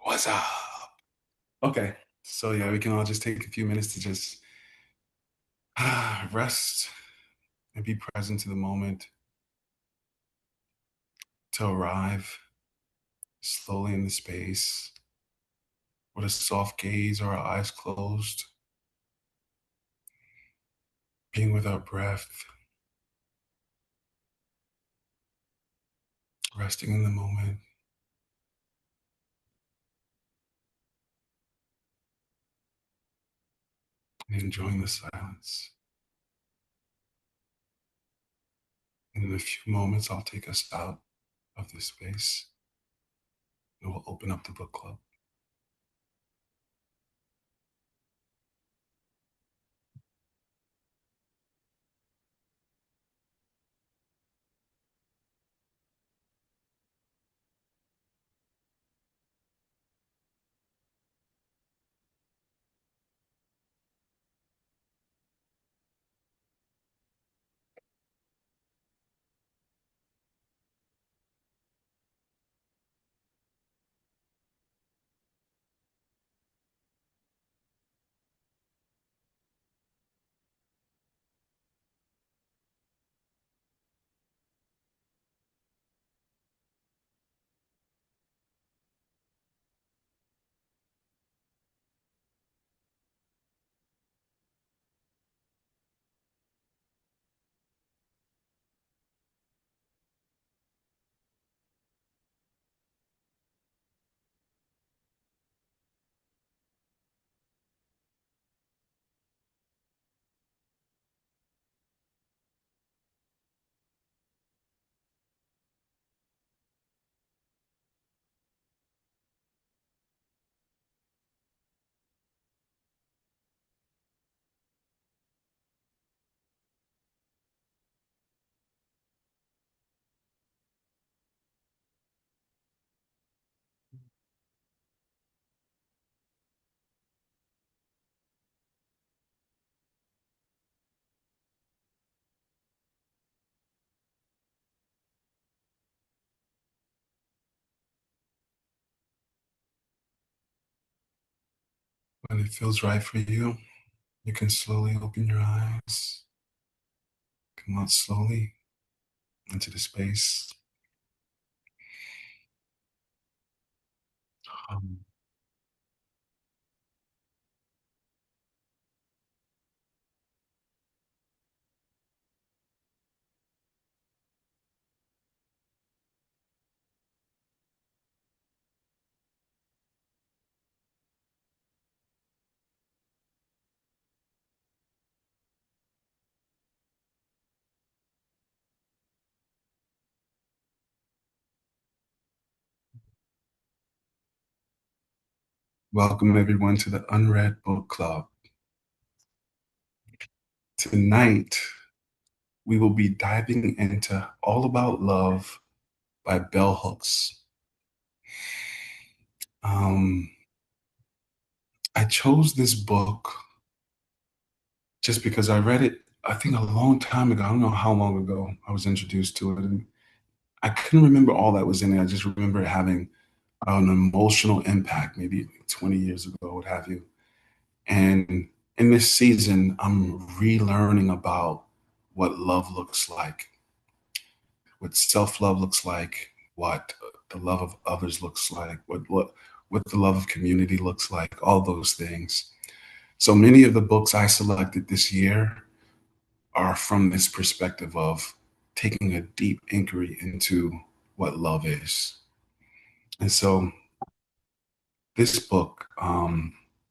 What's up? Okay. So yeah, we can all just take a few minutes to just rest and be present to the moment, to arrive slowly in the space with a soft gaze or our eyes closed, being with our breath, resting in the moment, and enjoying the silence. And in a few moments, I'll take us out of this space and we'll open up the book club. When it feels right for you, you can slowly open your eyes, come out slowly into the space. Um, Welcome everyone to the Unread Book Club. Tonight, we will be diving into All About Love by Bell Hooks. Um, I chose this book just because I read it, I think a long time ago. I don't know how long ago I was introduced to it. And I couldn't remember all that was in it. I just remember it having an emotional impact, maybe 20 years ago, what have you. And in this season, I'm relearning about what love looks like, what self-love looks like, what the love of others looks like, what the love of community looks like, all those things. So many of the books I selected this year are from this perspective of taking a deep inquiry into what love is. And so this book,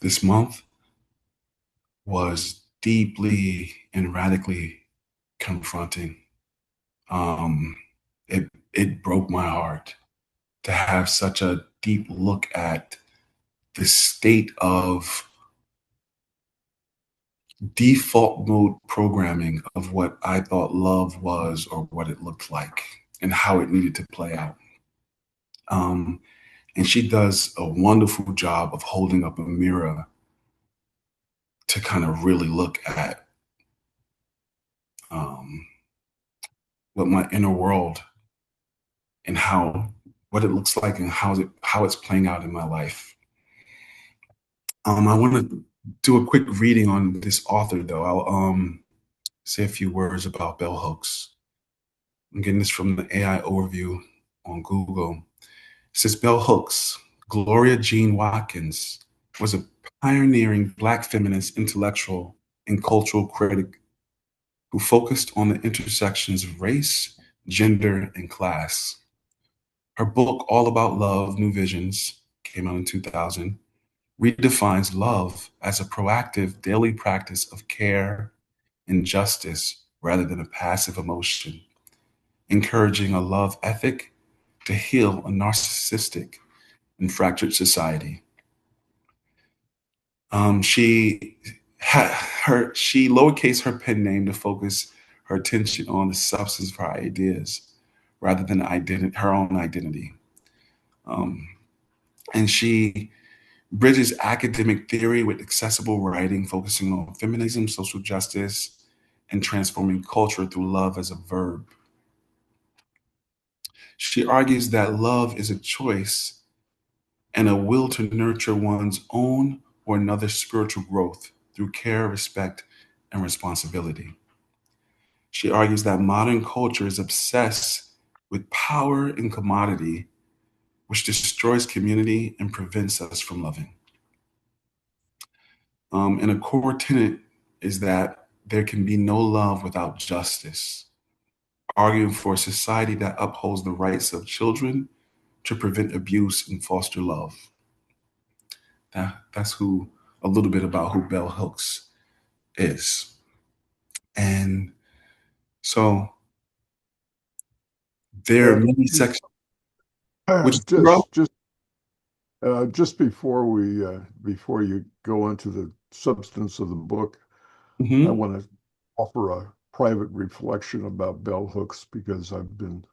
this month, was deeply and radically confronting. Um, it broke my heart to have such a deep look at the state of default mode programming of what I thought love was or what it looked like and how it needed to play out. Um, and she does a wonderful job of holding up a mirror to kind of really look at um, what my inner world and how what it looks like and how it's playing out in my life. I want to do a quick reading on this author, though. I'll say a few words about bell hooks. I'm getting this from the AI overview on Google. It says bell hooks. Gloria Jean Watkins was a pioneering Black feminist intellectual and cultural critic who focused on the intersections of race, gender, and class. Her book, All About Love, New Visions, came out in 2000, redefines love as a proactive daily practice of care and justice rather than a passive emotion, encouraging a love ethic to heal a narcissistic and fractured society. She lowercase her pen name to focus her attention on the substance of her ideas rather than her own identity. Um, and she bridges academic theory with accessible writing, focusing on feminism, social justice, and transforming culture through love as a verb. She argues that love is a choice and a will to nurture one's own or another's spiritual growth through care, respect, and responsibility. She argues that modern culture is obsessed with power and commodity, which destroys community and prevents us from loving. And a core tenet is that there can be no love without justice, arguing for a society that upholds the rights of children to prevent abuse and foster love. That's who a little bit about who Bell Hooks is. And so there are Uh, many sections. Which bro? just before before you go into the substance of the book, I Hmm. want to offer a private reflection about bell hooks because I've been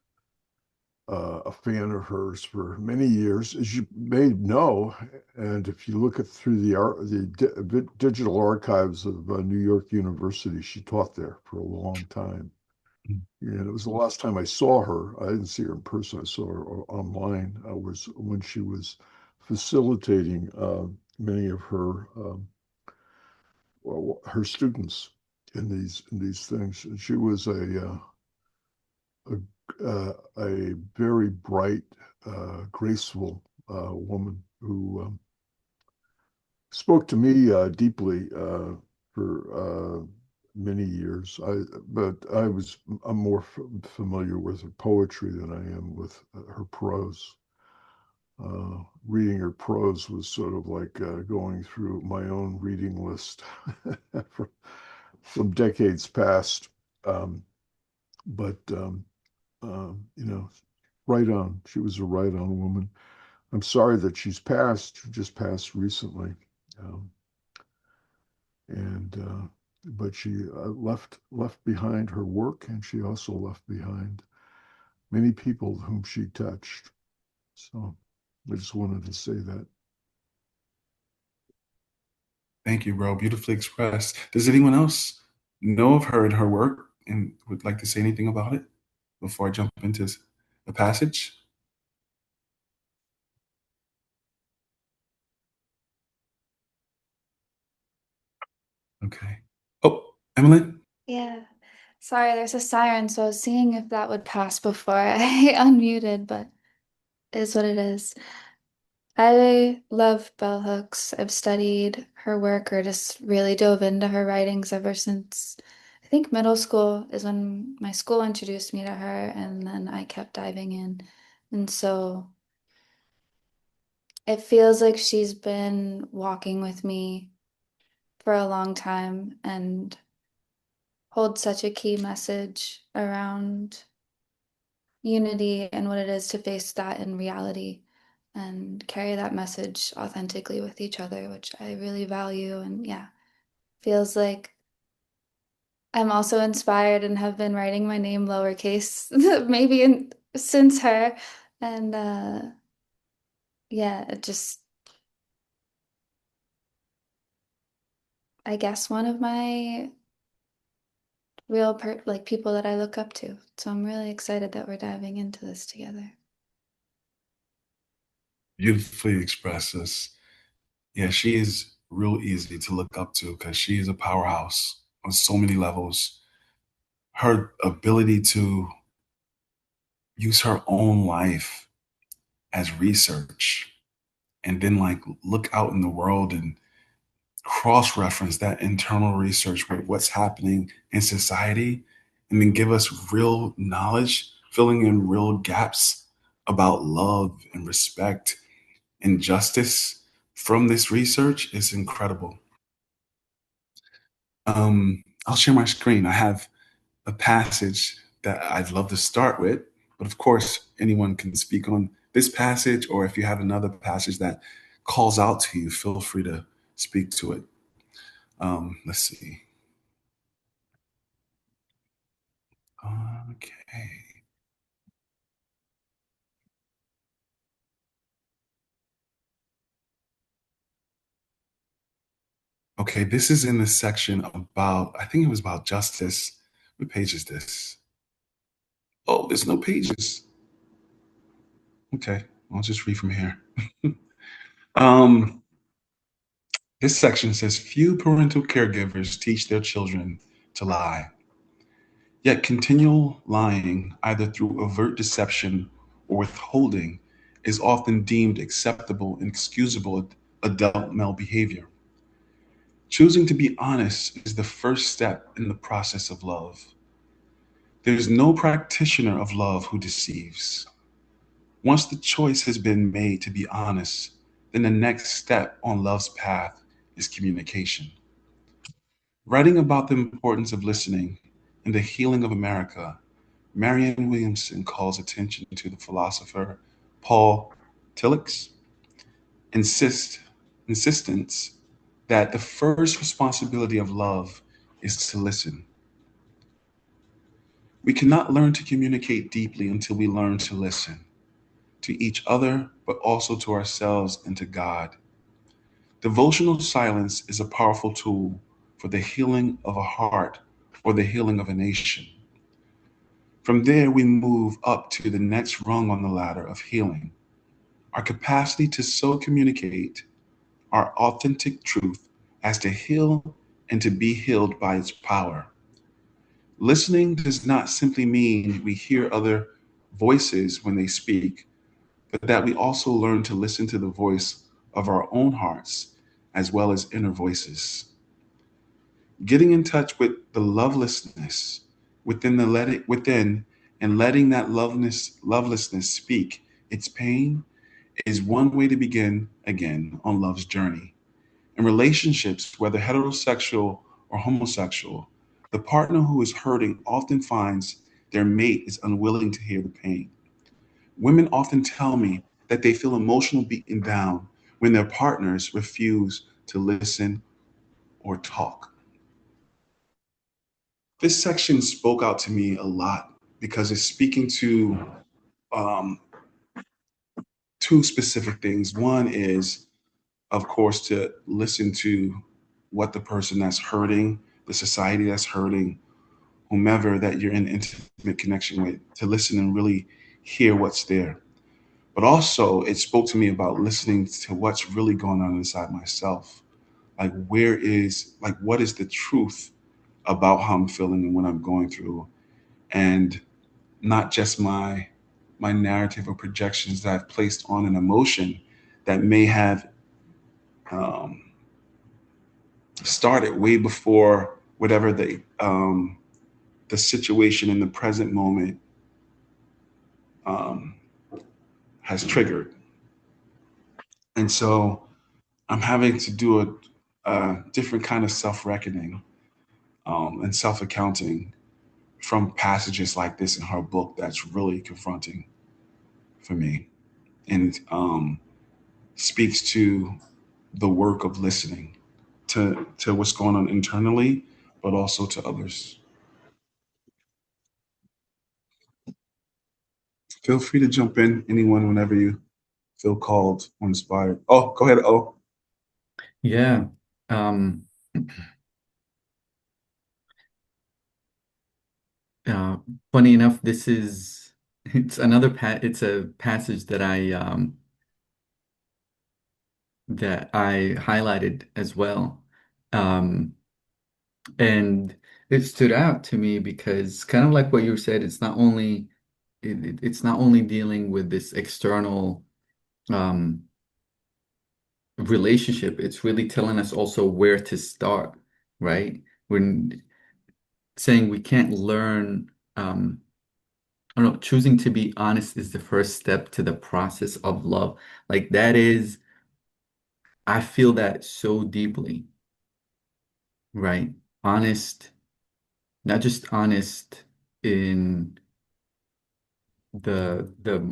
a fan of hers for many years, as you may know. And if you look at through the digital archives of New York University, she taught there for a long time. And it was the last time I saw her. I didn't see her in person. I saw her online. Was when she was facilitating many of her students in these things. And she was a very bright, graceful woman who spoke to me deeply for many years. I'm more familiar with her poetry than I am with her prose. Reading her prose was sort of like going through my own reading list from, from decades past. Um, but you know, right on. She was a right on woman. I'm sorry that she's passed. She just passed recently. Um, and but she left behind her work, and she also left behind many people whom she touched. So I just wanted to say that. Thank you, bro. Beautifully expressed. Does anyone else know of her and her work and would like to say anything about it before I jump into the passage? Okay. Oh, Emily? Yeah. Sorry, there's a siren, so I was seeing if that would pass before I unmuted, but it is what it is. I love bell hooks. I've studied her work or just really dove into her writings ever since I think middle school is when my school introduced me to her, and then I kept diving in. And so it feels like she's been walking with me for a long time and holds such a key message around unity and what it is to face that in reality and carry that message authentically with each other, which I really value. And yeah, feels like I'm also inspired and have been writing my name lowercase since her. And yeah, it just, I guess, one of my people that I look up to. So I'm really excited that we're diving into this together. beautifully expresses. Yeah, she is real easy to look up to because she is a powerhouse on so many levels. Her ability to use her own life as research and then like look out in the world and cross-reference that internal research with what's happening in society and then give us real knowledge, filling in real gaps about love and respect and justice from this research is incredible. I'll share my screen. I have a passage that I'd love to start with, but of course, anyone can speak on this passage, or if you have another passage that calls out to you, feel free to speak to it. Let's see. Okay. Okay, this is in the section about, I think it was about justice. What page is this? Oh, there's no pages. Okay, I'll just read from here. um, this section says few parental caregivers teach their children to lie. Yet continual lying, either through overt deception or withholding, is often deemed acceptable and excusable adult male behavior. Choosing to be honest is the first step in the process of love. There is no practitioner of love who deceives. Once the choice has been made to be honest, then the next step on love's path is communication. Writing about the importance of listening in the healing of America, Marianne Williamson calls attention to the philosopher Paul Tillich's insist, insistence that the first responsibility of love is to listen. We cannot learn to communicate deeply until we learn to listen to each other, but also to ourselves and to God. Devotional silence is a powerful tool for the healing of a heart or the healing of a nation. From there, we move up to the next rung on the ladder of healing. Our capacity to so communicate our authentic truth as to heal and to be healed by its power. Listening does not simply mean we hear other voices when they speak, but that we also learn to listen to the voice of our own hearts as well as inner voices. Getting in touch with the lovelessness within and letting that lovelessness speak its pain is one way to begin again on love's journey. In relationships, whether heterosexual or homosexual, the partner who is hurting often finds their mate is unwilling to hear the pain. Women often tell me that they feel emotional beaten down when their partners refuse to listen or talk. This section spoke out to me a lot because it's speaking to um, two specific things. One is, of course, to listen to what the person that's hurting, the society that's hurting, whomever that you're in intimate connection with, to listen and really hear what's there. But also, it spoke to me about listening to what's really going on inside myself. Like, what is the truth about how I'm feeling and what I'm going through? And not just my narrative or projections that I've placed on an emotion that may have um, started way before whatever the situation in the present moment um, has triggered. And so I'm having to do a different kind of self reckoning and self accounting from passages like this in her book that's really confronting for me and speaks to the work of listening to what's going on internally, but also to others. Feel free to jump in, anyone, whenever you feel called or inspired. Oh, go ahead. Oh, Yeah. Um, uh, Funny enough, this is it's a passage that I that I highlighted as well. Um, and it stood out to me because kind of like what you said, it's not only dealing with this external um, relationship, it's really telling us also where to start, right? When saying we can't learn, I don't know, choosing to be honest is the first step to the process of love. Like that is, I feel that so deeply, right? Honest, not just honest in the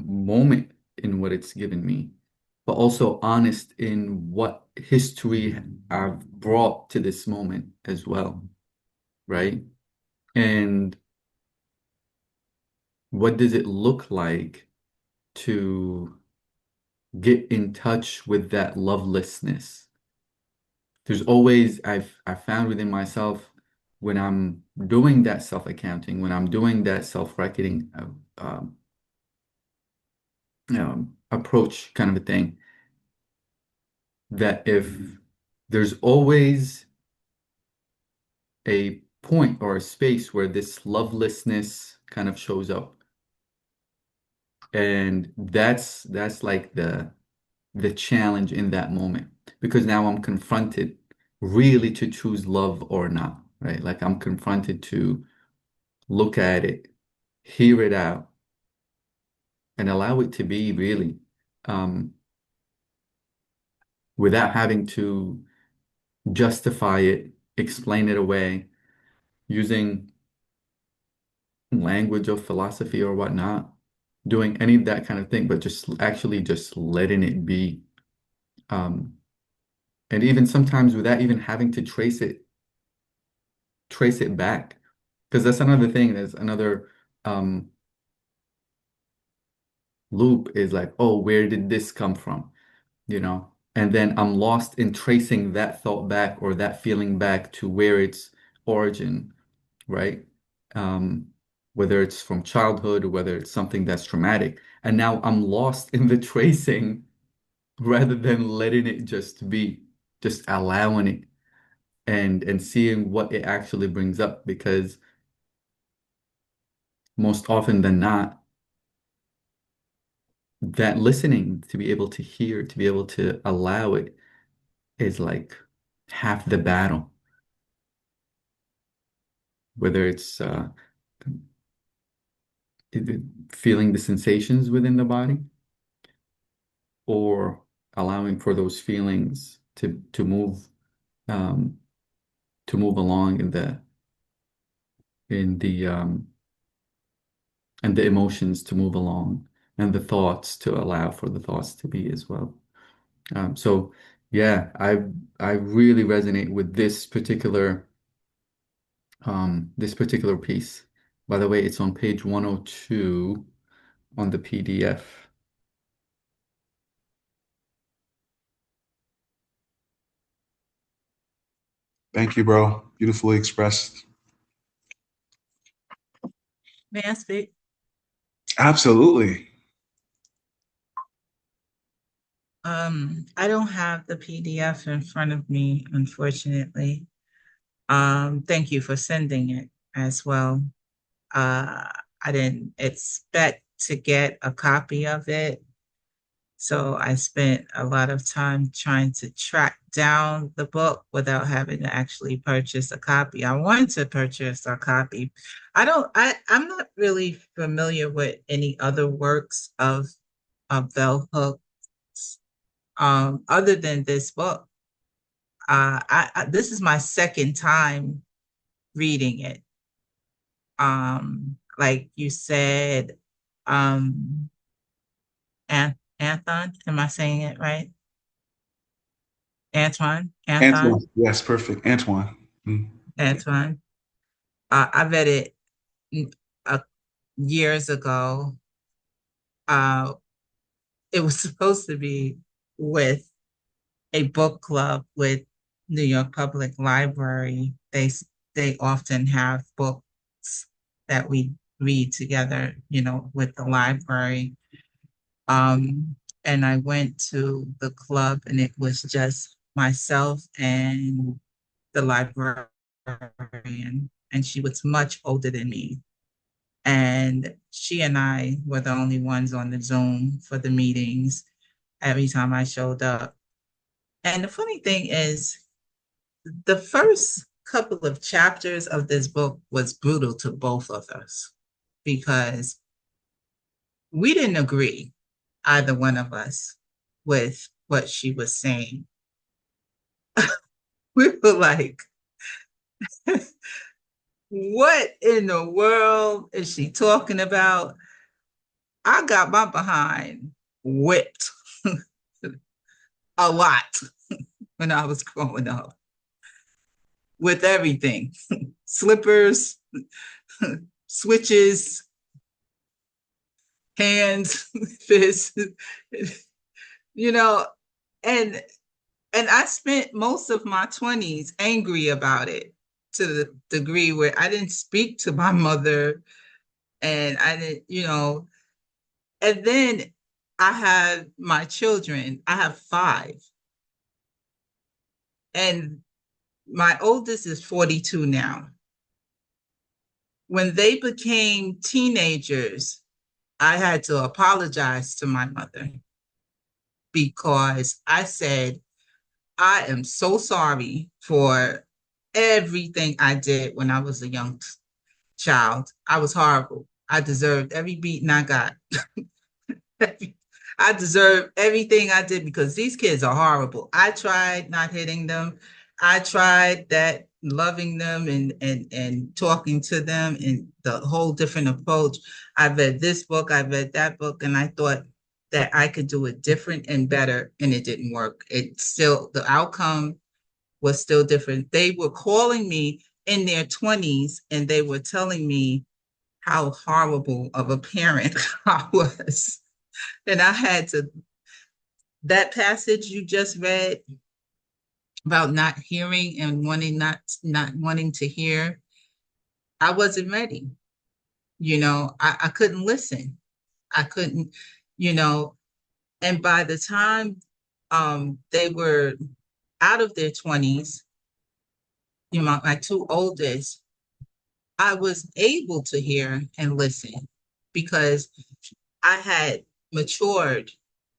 moment in what it's given me, but also honest in what history I've brought to this moment as well, right? And what does it look like to get in touch with that lovelessness? There's always, I found within myself when I'm doing that self-accounting, when I'm doing that self-reckoning approach kind of a thing, that if there's always a point or a space where this lovelessness kind of shows up. And that's like the challenge in that moment because now I'm confronted really to choose love or not, right? Like I'm confronted to look at it, hear it out, and allow it to be really um, without having to justify it, explain it away using language or philosophy or whatnot, doing any of that kind of thing, but just actually just letting it be. Um, and even sometimes without even having to trace it back. Because that's another thing, there's another um, loop is like, oh, where did this come from? You know? And then I'm lost in tracing that thought back or that feeling back to where its origin, right? Um, whether it's from childhood or whether it's something that's traumatic. And now I'm lost in the tracing rather than letting it just be, just allowing it and seeing what it actually brings up because most often than not, that listening to be able to hear, to be able to allow it is like half the battle, whether it's feeling the sensations within the body or allowing for those feelings um, to move along in the and the emotions to move along and the thoughts to allow for the thoughts to be as well. So yeah, I really resonate with this particular piece. By the way, it's on page 102 on the PDF. Thank you, bro. Beautifully expressed. May I speak? Absolutely. I don't have the PDF in front of me, unfortunately. Thank you for sending it as well. Uh, I didn't expect to get a copy of it, so I spent a lot of time trying to track down the book without having to actually purchase a copy. I wanted to purchase a copy. I'm not really familiar with any other works of Bell Hooks other than this book. This is my second time reading it. Like you said, Anthon, am I saying it right? Anton, Antoine. Yes, perfect. Antoine. Mm. Antoine. I read it uh, years ago. Uh, it was supposed to be with a book club with New York Public Library. They often have books that we read together, with the library. Um, and I went to the club, and it was just myself and the librarian, and she was much older than me. And she and I were the only ones on the Zoom for the meetings every time I showed up. And the funny thing is, the first couple of chapters of this book was brutal to both of us because we didn't agree, either one of us, with what she was saying. We were like, what in the world is she talking about? I got my behind whipped a lot when I was growing up with everything slippers, switches, hands, fists, you know, and I spent most of my 20s angry about it to the degree where I didn't speak to my mother and I didn't, and then I had my children. I have five. And my oldest is 42 now. When they became teenagers, I had to apologize to my mother because I said, I am so sorry for everything I did when I was a young child. I was horrible. I deserved every beating I got. I deserve everything I did because these kids are horrible. I tried not hitting them. I tried that loving them and talking to them and the whole different approach. I read this book, I read that book, and I thought that I could do it different and better, and it didn't work. It still, the outcome was still different. They were calling me in their 20s and they were telling me how horrible of a parent I was. And I had to, that passage you just read about not hearing and wanting not wanting to hear, I wasn't ready. I couldn't listen. I couldn't, you know, and by the time they were out of their 20s, my two oldest, I was able to hear and listen because I had matured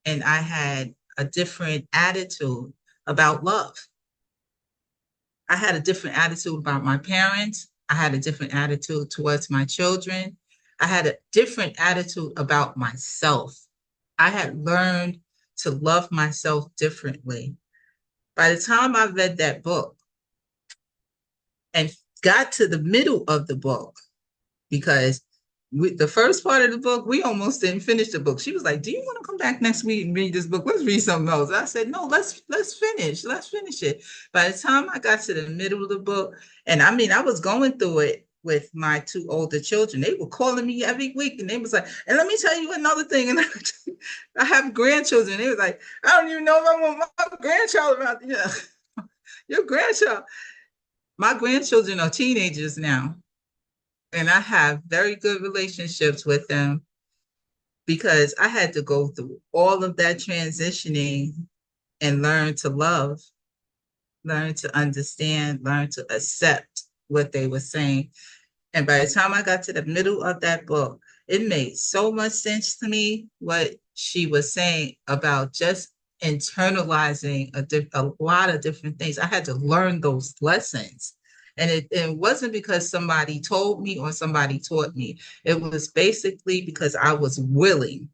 and I had a different attitude about love. I had a different attitude about my parents. I had a different attitude towards my children. I had a different attitude about myself. I had learned to love myself differently. By the time I read that book and got to the middle of the book, because the first part of the book, we almost didn't finish the book. She was like, "Do you want to come back next week and read this book? Let's read something else." I said, "No, let's finish it." By the time I got to the middle of the book, and I mean, I was going through it with my two older children. They were calling me every week, and they was like, "And let me tell you another thing." And I have grandchildren. They was like, "I don't even know if I want my grandchild around." Your grandchild. My grandchildren are teenagers now. And I have very good relationships with them because I had to go through all of that transitioning and learn to love, learn to understand, learn to accept what they were saying. And by the time I got to the middle of that book, it made so much sense to me what she was saying about just internalizing a lot of different things. I had to learn those lessons. And it wasn't because somebody told me or somebody taught me. It was basically because I was willing.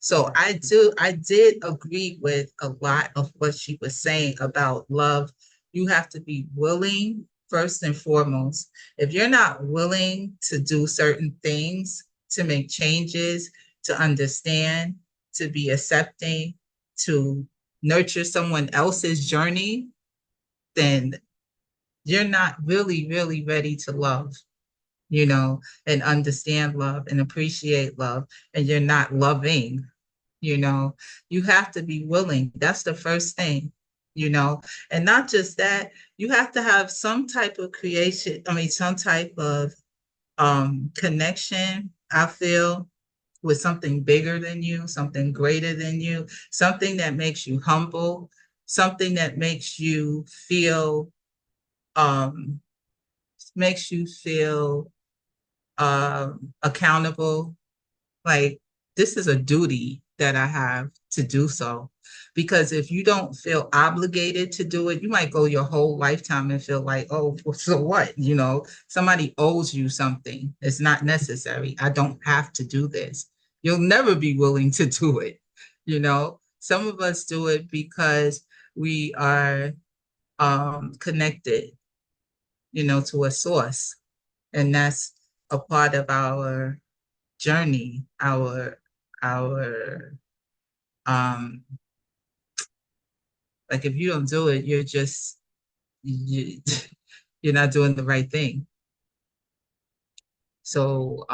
So I did agree with a lot of what she was saying about love. You have to be willing first and foremost. If you're not willing to do certain things, to make changes, to understand, to be accepting, to nurture someone else's journey, then you're not really, really ready to love, and understand love and appreciate love, and you're not loving. You have to be willing. That's the first thing, and not just that, you have to have some type of creation, some type of connection, I feel, with something bigger than you, something greater than you, something that makes you humble, something that um, makes you feel accountable. Like, this is a duty that I have to do so. Because if you don't feel obligated to do it, you might go your whole lifetime and feel like, oh, so what? You know, somebody owes you something. It's not necessary. I don't have to do this. You'll never be willing to do it. You know, some of us do it because we are connected, you know, to a source. And that's a part of our journey, our um like, if you don't do it, you, you're not doing the right thing. So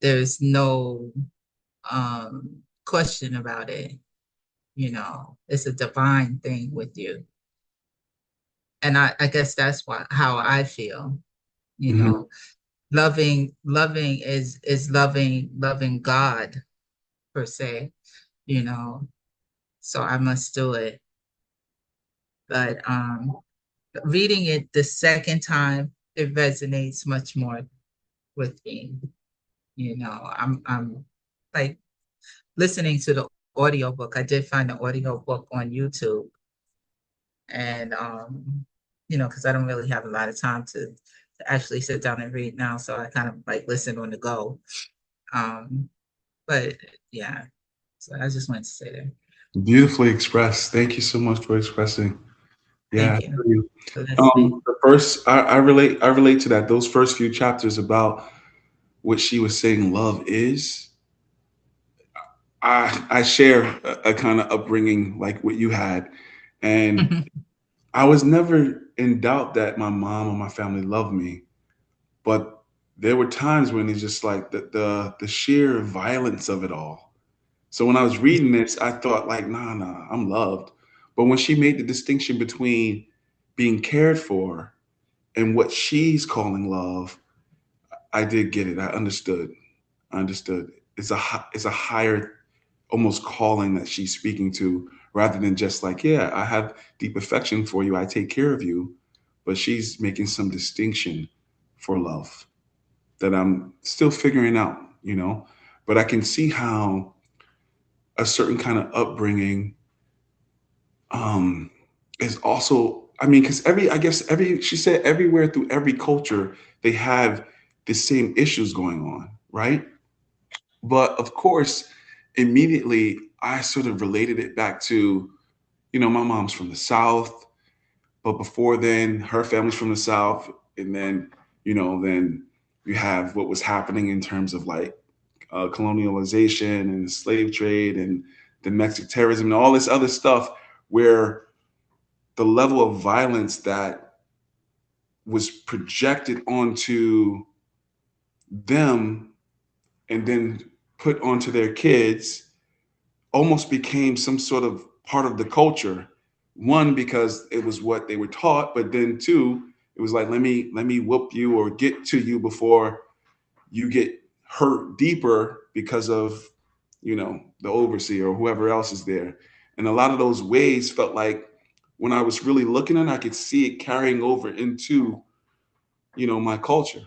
there's no question about it. You know, it's a divine thing with you. And I guess that's how I feel, you Mhm. know. Loving is loving God, per se, you know. So I must do it. But reading it the second time, it resonates much more with me. You know, I'm like listening to the audiobook. I did find the audiobook on YouTube, and you know, because I don't really have a lot of time to actually sit down and read now, so I kind of like listen on the go. Um, but yeah, so I just wanted to say that. Beautifully expressed. Thank you so much for expressing. Yeah, Thank I you feel you. for listening. The first, I relate to that. Those first few chapters about what she was saying love is. I share a kind of upbringing like what you had, and I was never in doubt that my mom or my family loved me, but there were times when it's just like the sheer violence of it all. So when I was reading this, I thought like, nah, I'm loved. But when she made the distinction between being cared for and what she's calling love, I did get it. I understood. I understood. It's a higher almost calling that she's speaking to rather than just like, yeah, I have deep affection for you. I take care of you. But she's making some distinction for love that I'm still figuring out, you know. But I can see how a certain kind of upbringing um is also, I mean, because I guess every, she said everywhere through every culture they have the same issues going on, right? But of course, immediately I sort of related it back to, you know, my mom's from the South, but before then, her family's from the South. And then, you know, then you have what was happening in terms of like colonialization and the slave trade and domestic terrorism and all this other stuff, where the level of violence that was projected onto them and then put onto their kids almost became some sort of part of the culture. One, because it was what they were taught, but then two, it was like, let me whoop you or get to you before you get hurt deeper because of, you know, the overseer or whoever else is there. And a lot of those ways felt like, when I was really looking at it, I could see it carrying over into, you know, my culture,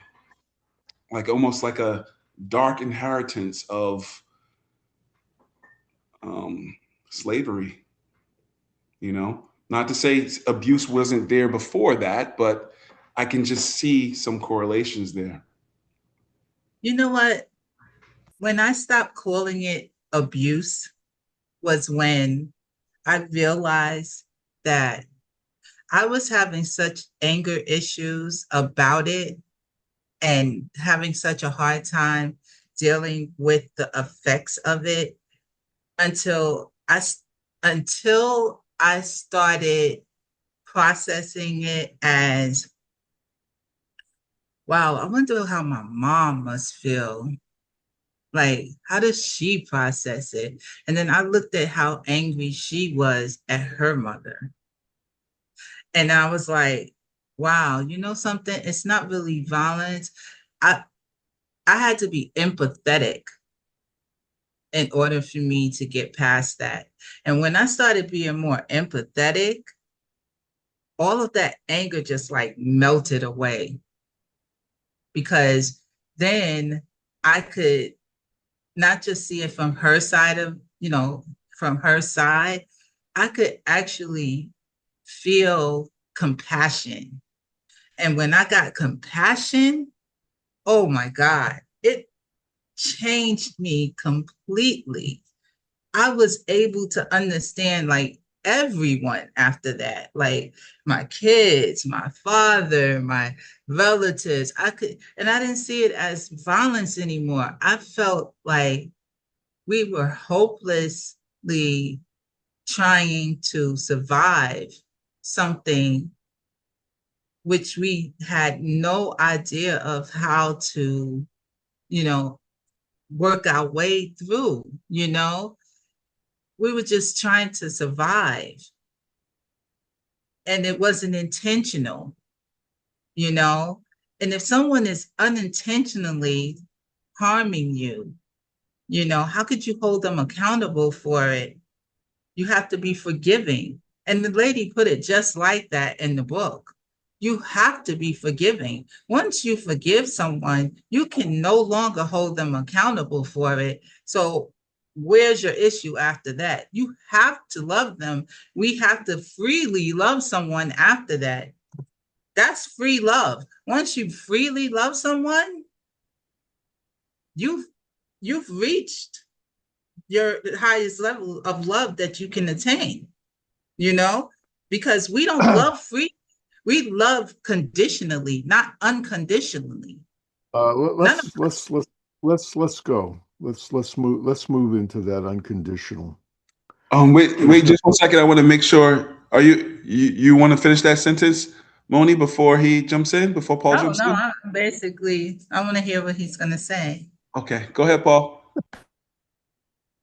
like almost like a dark inheritance of um, slavery. You know, not to say abuse wasn't there before that, but I can just see some correlations there. You know what? When I stopped calling it abuse was when I realized that I was having such anger issues about it and having such a hard time dealing with the effects of it until until I started processing it as, wow, I wonder how my mom must feel. Like, how does she process it? And then I looked at how angry she was at her mother. And I was like, wow, you know something? It's not really violence. I I had to be empathetic in order for me to get past that. And when I started being more empathetic, all of that anger just like melted away, because then I could not just see it from her side of, from her side, I could actually feel compassion. And when I got compassion, oh my God, it changed me completely. I was able to understand like everyone after that, like my kids, my father, my relatives. And I didn't see it as violence anymore. I felt like we were hopelessly trying to survive something which we had no idea of how to, you know, work our way through. We were just trying to survive, and it wasn't intentional, you know? And if someone is unintentionally harming you, how could you hold them accountable for it? You have to be forgiving. And the lady put it just like that in the book. You have to be forgiving. Once you forgive someone, you can no longer hold them accountable for it. So, where's your issue after that? You have to love them. We have to freely love someone after that. That's free love. Once you freely love someone, you've you've reached your highest level of love that you can attain, you know, because we don't love free. We love conditionally, not unconditionally. None of Let's go. Let's move into that unconditional. Wait, just 1 second. I want to make sure. Are you want to finish that sentence, Moni, before he jumps in, before Paul no, jumps no. in? I want to hear what he's going to say. Okay, go ahead, Paul.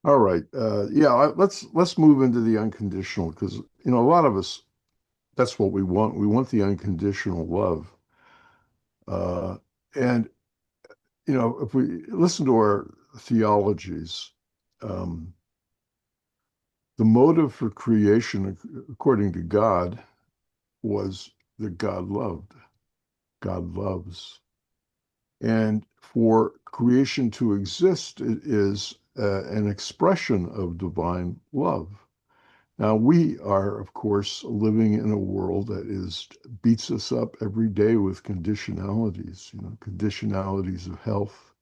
All right. Yeah, let's move into the unconditional, because a lot of us, that's what we want. We want the unconditional love. And if we listen to our theologies, um, the motive for creation, according to God, was that God loved. God loves. And for creation to exist, it is an expression of divine love. Now, we are, of course, living in a world that beats us up every day with conditionalities, conditionalities of health,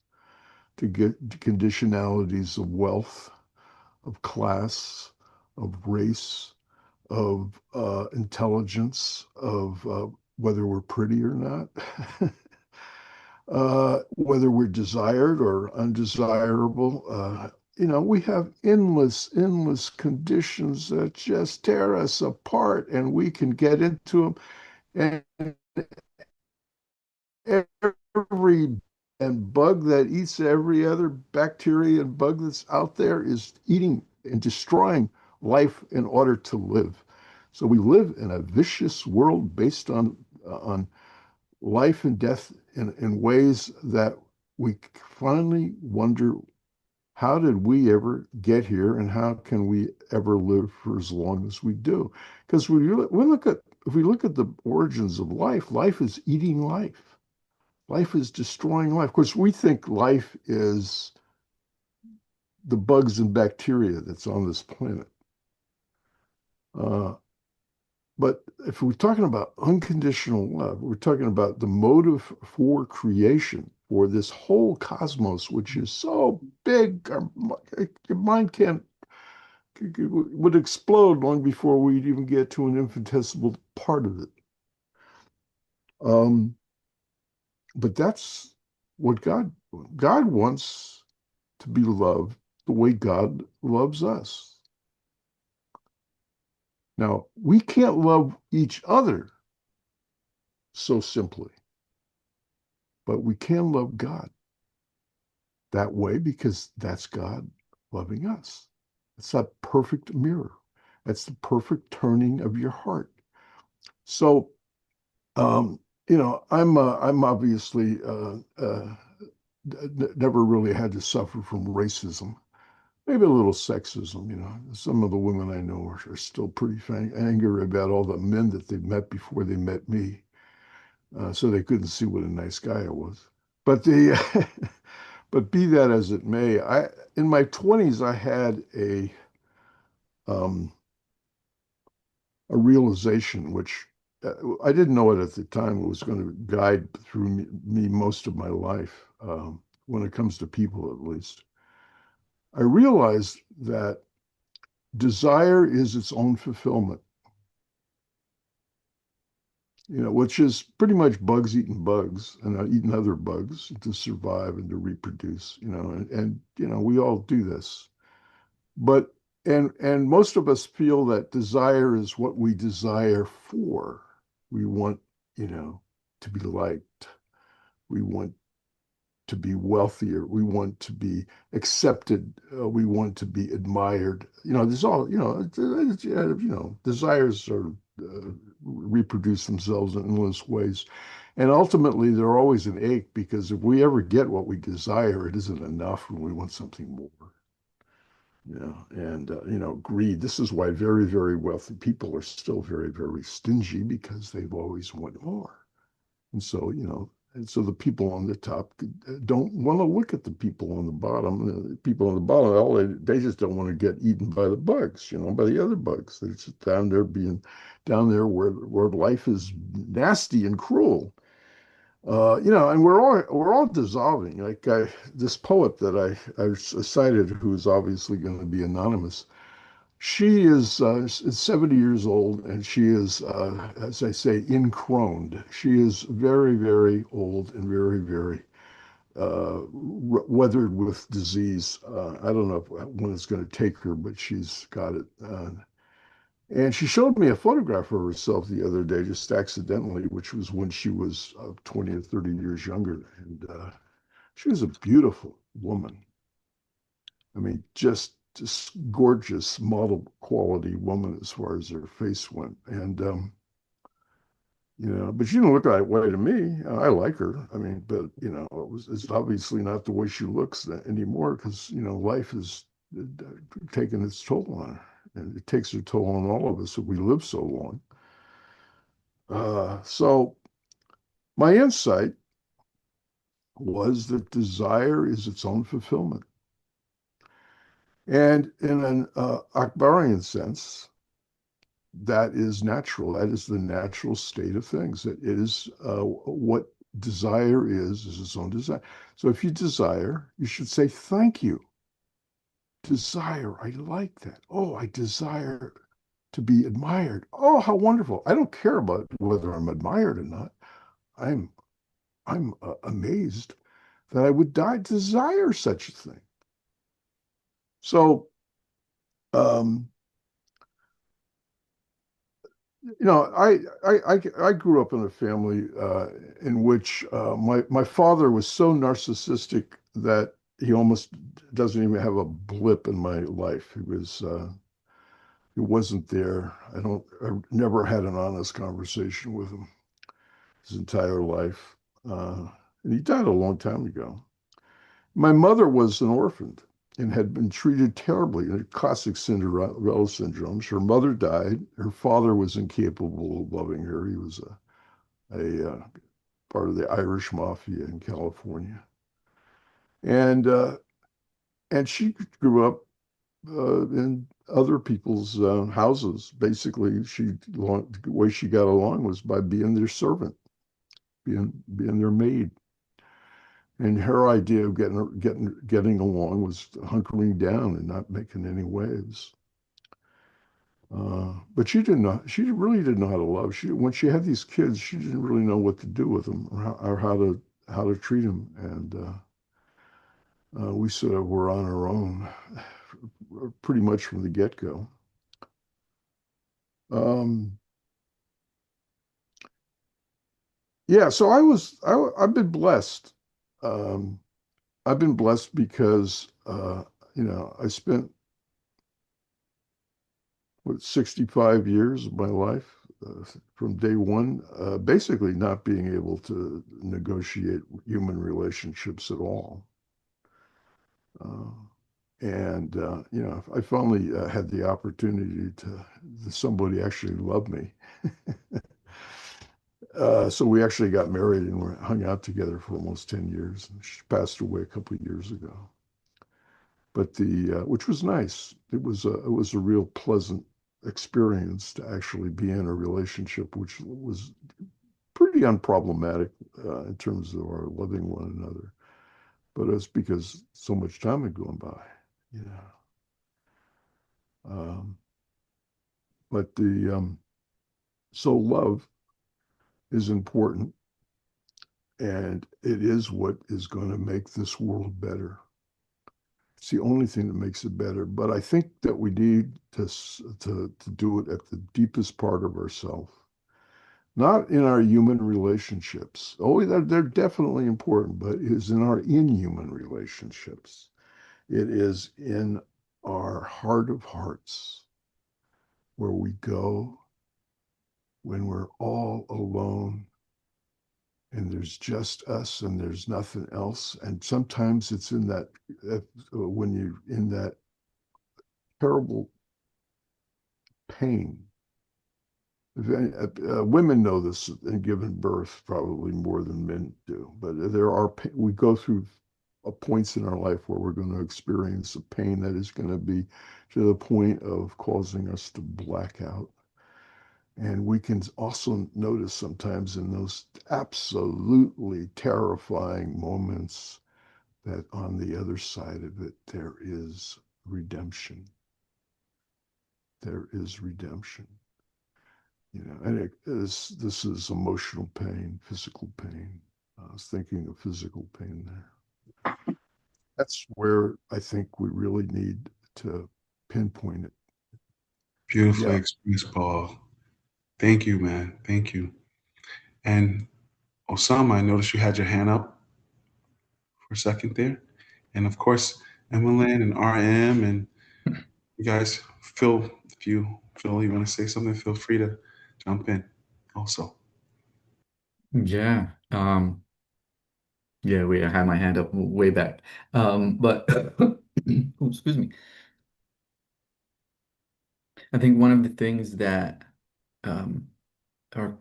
to get conditionalities of wealth, of class, of race, of intelligence, of whether we're pretty or not, whether we're desired or undesirable. We have endless conditions that just tear us apart, and we can get into them. And every and bug that eats every other bacteria and bug that's out there is eating and destroying life in order to live. So we live in a vicious world based on life and death in ways that we finally wonder, how did we ever get here, and how can we ever live for as long as we do? Because if we look at the origins of life, life is eating life. Life is destroying life. Of course, we think life is the bugs and bacteria that's on this planet. Uh, but if we're talking about unconditional love, we're talking about the motive for creation, for this whole cosmos, which is so big, your mind would explode long before we'd even get to an infinitesimal part of it. But that's what God wants to be loved the way God loves us. Now, we can't love each other so simply, but we can love God that way, because that's God loving us. It's that perfect mirror. That's the perfect turning of your heart. So, I'm obviously never really had to suffer from racism. maybe a little sexism. Some of the women I know are still pretty angry about all the men that they met before they met me, so they couldn't see what a nice guy I was. But the but be that as it may, I in my 20s I had um, a realization which I didn't know it at the time. It was going to guide through me most of my life, when it comes to people, at least. I realized that desire is its own fulfillment, which is pretty much bugs eating bugs and eating other bugs to survive and to reproduce, and we all do this. But and most of us feel that desire is what we desire for. We want, to be liked. We want to be wealthier. We want to be accepted. We want to be admired. There's all, desires are reproduce themselves in endless ways. And ultimately, they're always an ache because if we ever get what we desire, it isn't enough and we want something more. And greed. This is why very, very wealthy people are still very, very stingy because they've always want more. And so the people on the top don't want to look at the people on the bottom. The people on the bottom, they just don't want to get eaten by the bugs, by the other bugs. They're just down there where life is nasty and cruel. And we're all dissolving. Like this poet that I cited, who's obviously going to be anonymous. She is 70 years old, and she is, as I say, incroned. She is very, very old and very, very weathered with disease. I don't know when it's going to take her, but she's got it. And she showed me a photograph of herself the other day, just accidentally, which was when she was 20 or 30 years younger. And she was a beautiful woman. I mean, just gorgeous model quality woman as far as her face went. And but she didn't look that way to me. I like her. I mean, but it's obviously not the way she looks anymore because life is taking its toll on her, and it takes a toll on all of us if we live so long. So my insight was that desire is its own fulfillment. And in an Akbarian sense, that is natural. That is the natural state of things. That it is what desire is its own desire. So if you desire, you should say, thank you. Desire, I like that. Oh, I desire to be admired. Oh, how wonderful. I don't care about whether I'm admired or not. I'm amazed that I would desire such a thing. So, I grew up in a family in which my father was so narcissistic that he almost doesn't even have a blip in my life. He wasn't there. I never had an honest conversation with him his entire life. And he died a long time ago. My mother was an orphan and had been treated terribly, in classic Cinderella syndrome. Her mother died. Her father was incapable of loving her. He was a part of the Irish mafia in California. And she grew up in other people's houses. Basically, the way she got along was by being their servant, being their maid. And her idea of getting along was hunkering down and not making any waves. But she didn't know. She really didn't know how to love. When she had these kids, she didn't really know what to do with them or how to treat them. And we sort of were on our own, pretty much from the get-go. Um, yeah, so I've been blessed. Um, I've been blessed because I spent 65 years of my life from day one, basically not being able to negotiate human relationships at all. Uh, And I finally had the opportunity to somebody actually loved me. So we actually got married and we hung out together for almost 10 years. She passed away a couple of years ago. But which was nice. It was a real pleasant experience to actually be in a relationship, which was pretty unproblematic in terms of our loving one another. But it's because so much time had gone by, you know. Um, but so love is important, and it is what is going to make this world better. It's the only thing that makes it better. But I think that we need to do it at the deepest part of ourselves, not in our human relationships. Oh, they're definitely important, but it is in our inhuman relationships. It is in our heart of hearts where we go when we're all alone and there's just us and there's nothing else. And sometimes it's in that, when you're in that terrible pain. Women know this in giving birth probably more than men do, but we go through points in our life where we're going to experience a pain that is going to be to the point of causing us to black out. And we can also notice sometimes in those absolutely terrifying moments that on the other side of it, there is redemption. There is redemption. And this is emotional pain, physical pain. I was thinking of physical pain there. That's where I think we really need to pinpoint it. Beautifully Yeah. expressed, Paul. Thank you, man. Thank you. And Osama, I noticed you had your hand up for a second there. And of course, Emmeline and RM, and you guys feel, if you feel you want to say something, feel free to jump in also. Yeah. Yeah, I had my hand up way back. But oh, excuse me. I think one of the things that um or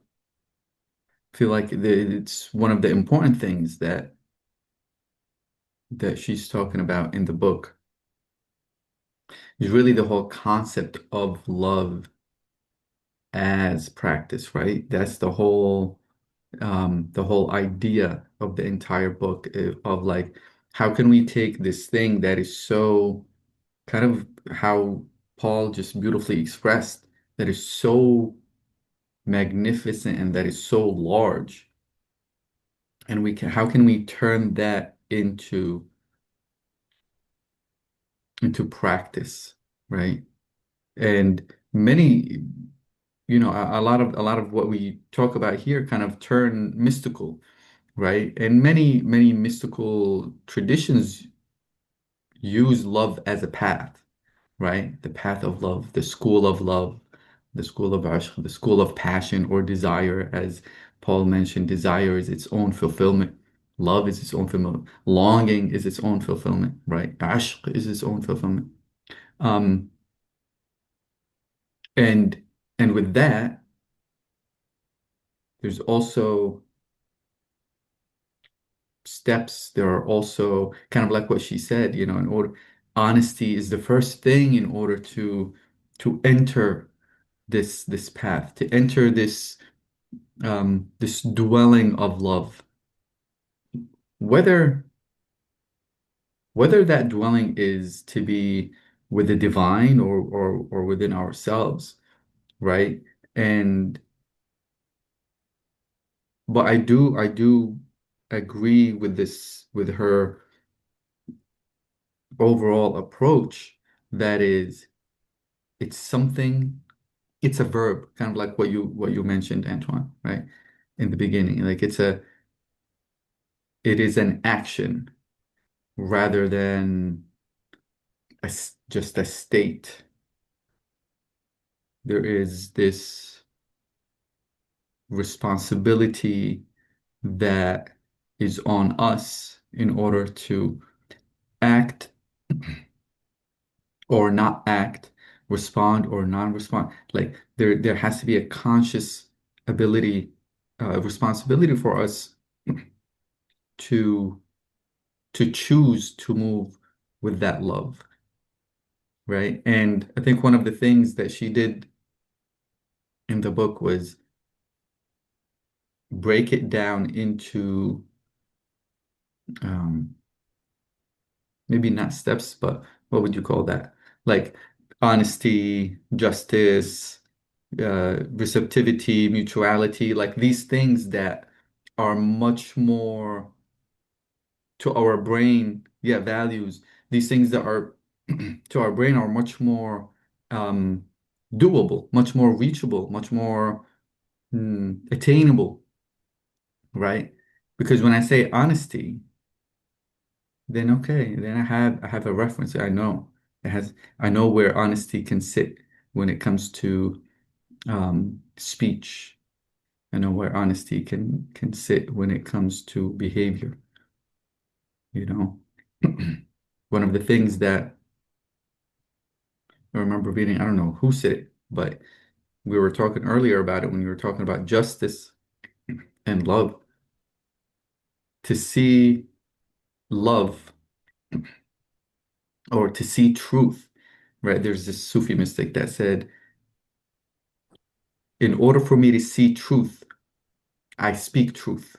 feel like it's one of the important things that she's talking about in the book is really the whole concept of love as practice, right? That's the whole idea of the entire book of like how can we take this thing that is so kind of how Paul just beautifully expressed that is so magnificent and that is so large, and we can how can we turn that into practice, right? And many, a lot of what we talk about here kind of turn mystical, right? And many mystical traditions use love as a path, right? The path of love, the school of love, the school of ashq, the school of passion or desire, as Paul mentioned, desire is its own fulfillment. Love is its own fulfillment. Longing is its own fulfillment, right? Ashq is its own fulfillment. Um, and and with that, there's also steps. There are also kind of like what she said, in order, honesty is the first thing in order to enter this path, to enter this dwelling of love. Whether whether that dwelling is to be with the divine or within ourselves, right? And but I do agree with with her overall approach that is it's something, it's a verb, kind of like what you mentioned, Antoine, right? In the beginning. Like it is an action rather than just a state. There is this responsibility that is on us in order to act or not act, respond or non-respond. Like there has to be a conscious ability, responsibility for us to choose to move with that love, right? And I think one of the things that she did in the book was break it down into um, maybe not steps, but what would you call that? Like honesty, justice, receptivity, mutuality, like these things that are much more to our brain, yeah, values, these things that are to our brain are much more um, doable, much more reachable, much more attainable, right? Because when I say honesty, then okay, then I have a reference. I know where honesty can sit when it comes to speech. I know where honesty can sit when it comes to behavior, you know. One of the things that I remember reading, I don't know who said it, but we were talking earlier about it when we were talking about justice and love. To see love or to see truth, right? There's this Sufi mystic that said, in order for me to see truth, I speak truth,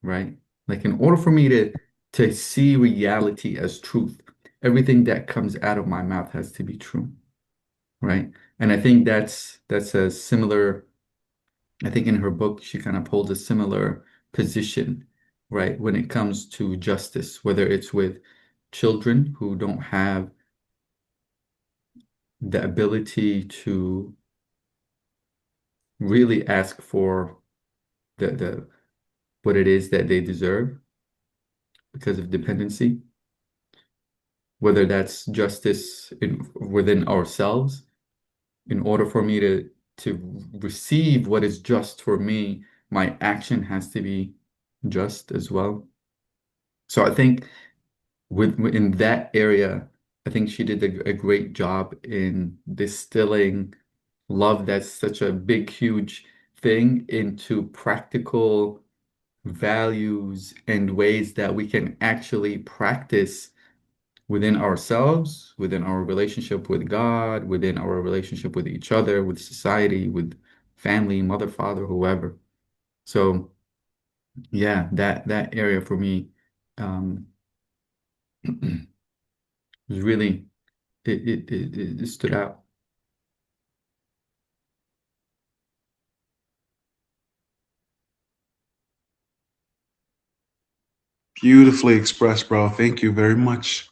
right? Like in order for me to see reality as truth, everything that comes out of my mouth has to be true, right? And I think that's a similar, I think in her book she kind of holds a similar position, right? When it comes to justice, whether it's with children who don't have the ability to really ask for the what it is that they deserve because of dependency, whether that's justice within ourselves. In order for me to receive what is just for me, my action has to be just as well. So I think in that area, I think she did a great job in distilling love that's such a big, huge thing into practical values and ways that we can actually practice within ourselves, within our relationship with God, within our relationship with each other, with society, with family, mother, father, whoever. So yeah, that area for me um, was really it stood out. Beautifully expressed, bro. Thank you very much.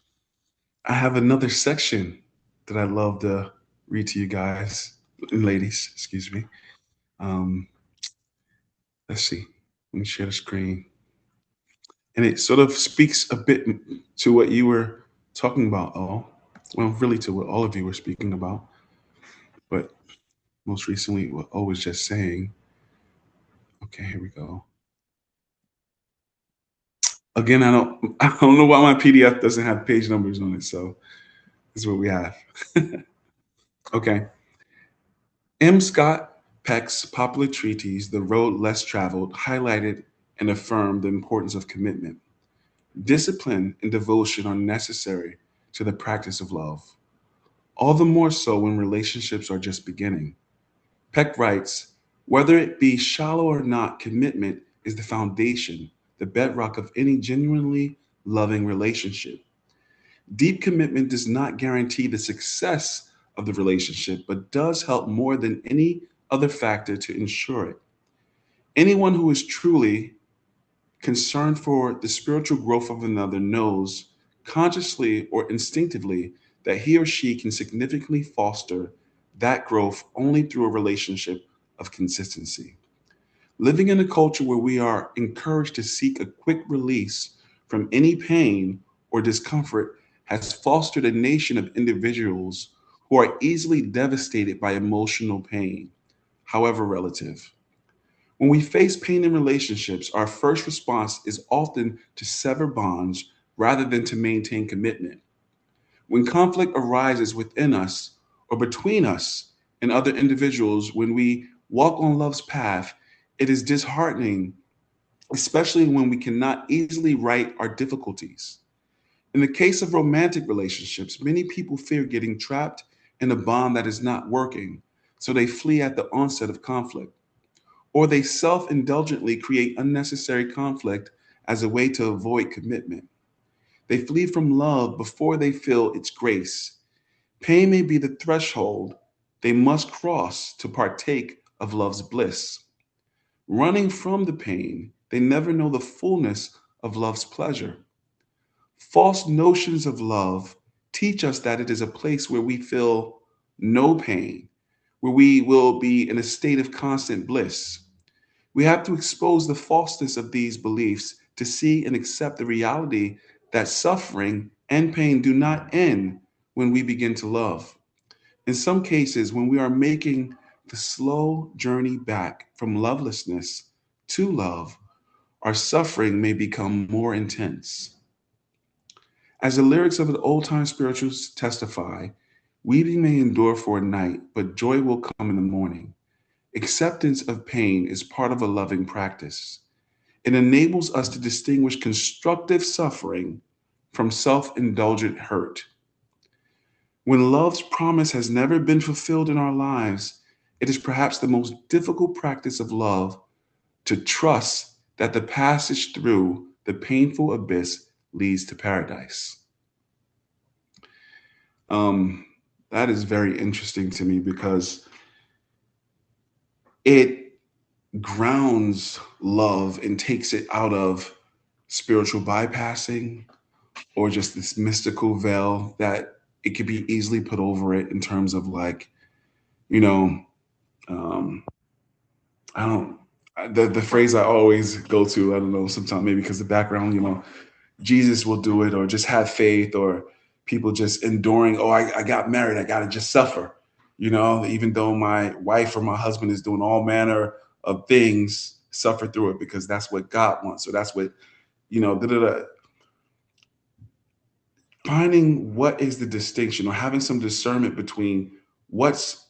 I have another section that I'd love to read to you guys and ladies, excuse me. Um, let's see. Let me share the screen. And it sort of speaks a bit to what you were talking about, all. Well, really to what all of you were speaking about, but most recently what O was just saying. Okay, here we go. Again, I don't know why my PDF doesn't have page numbers on it, so this is what we have. Okay. M. Scott Peck's popular treatise, The Road Less Traveled, highlighted and affirmed the importance of commitment. Discipline and devotion are necessary to the practice of love, all the more so when relationships are just beginning. Peck writes, whether it be shallow or not, commitment is the foundation, the bedrock of any genuinely loving relationship. Deep commitment does not guarantee the success of the relationship, but does help more than any other factor to ensure it. Anyone who is truly concerned for the spiritual growth of another knows, consciously or instinctively, that he or she can significantly foster that growth only through a relationship of consistency. Living in a culture where we are encouraged to seek a quick release from any pain or discomfort has fostered a nation of individuals who are easily devastated by emotional pain, however relative. When we face pain in relationships, our first response is often to sever bonds rather than to maintain commitment. When conflict arises within us or between us and other individuals, when we walk on love's path, it is disheartening, especially when we cannot easily right our difficulties. In the case of romantic relationships, many people fear getting trapped in a bond that is not working, so they flee at the onset of conflict. Or they self indulgently create unnecessary conflict as a way to avoid commitment. They flee from love before they feel its grace. Pain may be the threshold they must cross to partake of love's bliss. Running from the pain, they never know the fullness of love's pleasure. False notions of love teach us that it is a place where we feel no pain, where we will be in a state of constant bliss. We have to expose the falseness of these beliefs to see and accept the reality that suffering and pain do not end when we begin to love. In some cases, when we are making the slow journey back from lovelessness to love, our suffering may become more intense. As the lyrics of the old time spirituals testify, weeping may endure for a night, but joy will come in the morning. Acceptance of pain is part of a loving practice. It enables us to distinguish constructive suffering from self indulgent hurt. When love's promise has never been fulfilled in our lives, it is perhaps the most difficult practice of love to trust that the passage through the painful abyss leads to paradise. Um, that is very interesting to me because it grounds love and takes it out of spiritual bypassing or just this mystical veil that it could be easily put over it in terms of like, you know, um, I don't, the phrase I always go to, I don't know, sometimes maybe because the background, Jesus will do it, or just have faith, or people just enduring, oh, I got married, I got to just suffer, even though my wife or my husband is doing all manner of things, suffer through it because that's what God wants. So that's what, da, da, da. Finding what is the distinction or having some discernment between what's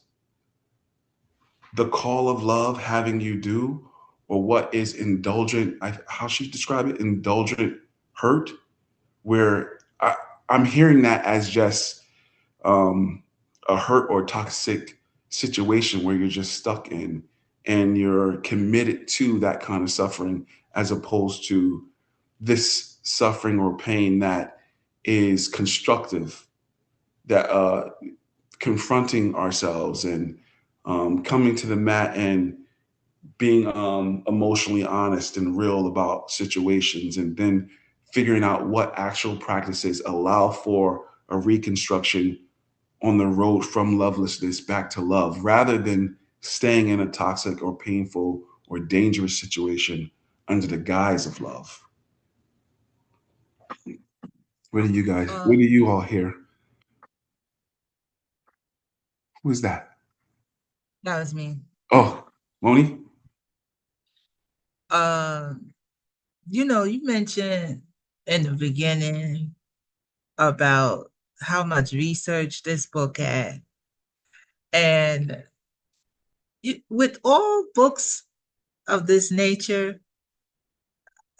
the call of love having you do or what is indulgent, how she described it, indulgent hurt, where I'm hearing that as just um, a hurt or toxic situation where you're just stuck in and you're committed to that kind of suffering as opposed to this suffering or pain that is constructive, that confronting ourselves and coming to the mat and being emotionally honest and real about situations, and then figuring out what actual practices allow for a reconstruction on the road from lovelessness back to love, rather than staying in a toxic or painful or dangerous situation under the guise of love. What do you all hear? Who is that? That was me. Oh, Moni? Um, you mentioned in the beginning about how much research this book had. And with all books of this nature,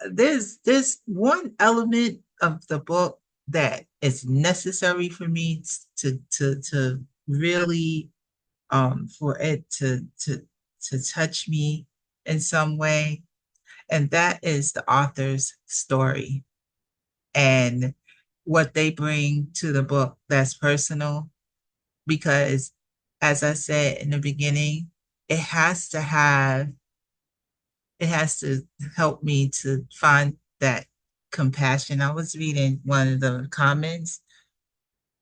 there's one element of the book that is necessary for me to really for it to touch me in some way, and that is the author's story and what they bring to the book that's personal. Because as I said in the beginning, it has to have it has to help me to find that compassion. I was reading one of the comments.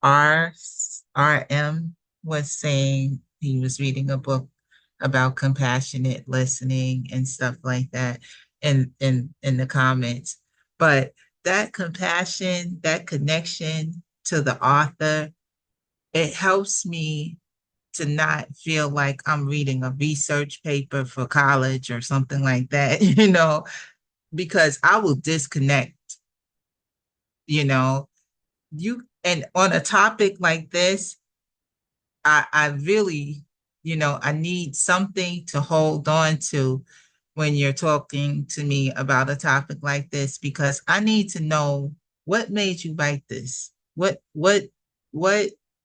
RM was saying he was reading a book about compassionate listening and stuff like that in the comments. But that compassion, that connection to the author, it helps me to not feel like I'm reading a research paper for college or something like that, because I will disconnect, you know. and on a topic like this, I really, I need something to hold on to when you're talking to me about a topic like this, because I need to know what made you write this. What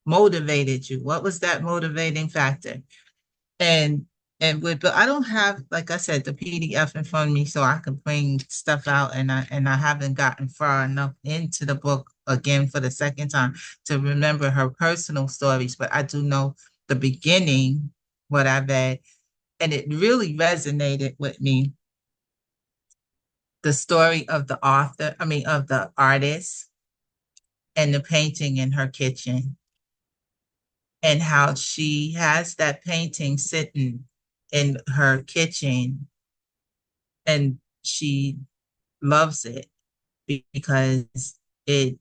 motivated you? What was that motivating factor? And but I don't have, like I said, the PDF in front of me so I can bring stuff out, and I haven't gotten far enough into the book again for the second time to remember her personal stories, but I do know the beginning, what I read, and it really resonated with me. The story of the author, I mean of the artist, and the painting in her kitchen, and how she has that painting sitting in her kitchen, and she loves it because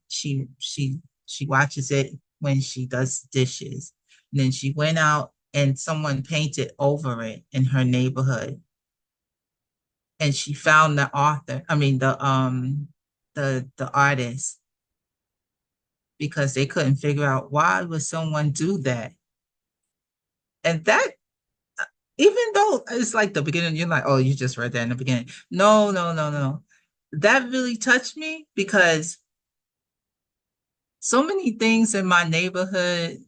she watches it when she does dishes. And then she went out and someone painted over it in her neighborhood. And she found the author, I mean the artist, because they couldn't figure out why would someone do that. And that, even though it's like the beginning, you're like, oh, you just read that in the beginning. No, no, no, no. That really touched me because so many things in my neighborhood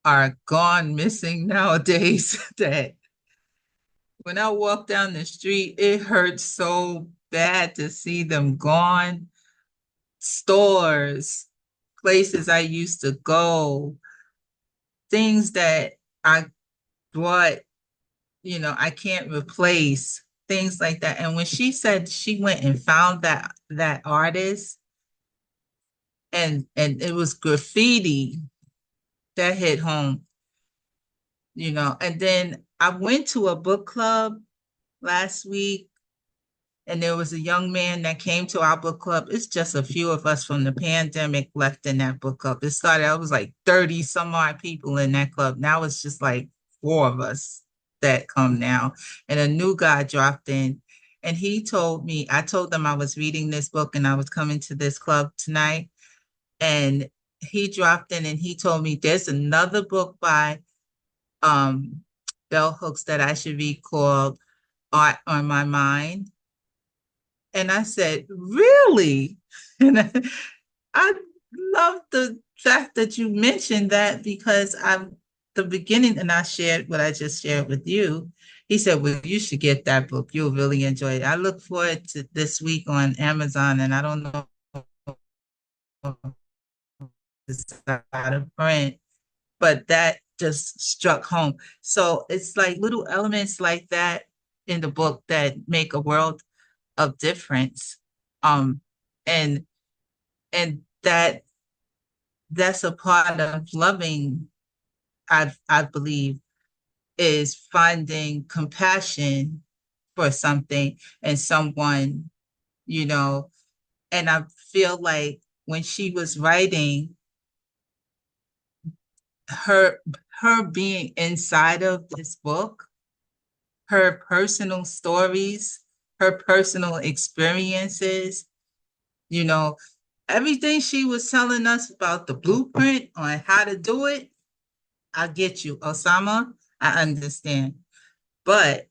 are gone missing nowadays that when I walk down the street, it hurts so bad to see them gone. Stores, places I used to go, things that I bought, I can't replace, things like that. And when she said she went and found that artist, and it was graffiti, that hit home. And then I went to a book club last week, and there was a young man that came to our book club. It's just a few of us from the pandemic left in that book club. It started, I was like 30 some odd people in that club. Now it's just like four of us that come now. And a new guy dropped in, and he told me, I told them I was reading this book and I was coming to this club tonight. And he dropped in and he told me there's another book by um, bell hooks that I should read called Art on My Mind. And I said, really? And I love the fact that you mentioned that, because I'm the beginning, and I shared what I just shared with you. He said, well, you should get that book. You'll really enjoy it. I look forward to this week on Amazon, and I don't know if it's out of print, but that just struck home. So it's like little elements like that in the book that make a world of difference. Um, and and that's a part of loving, I believe, is finding compassion for something and someone, you know, and I feel like when she was writing, her her being inside of this book, her personal stories, her personal experiences, you know, everything she was telling us about the blueprint on how to do it. I get you, Osama. I understand. But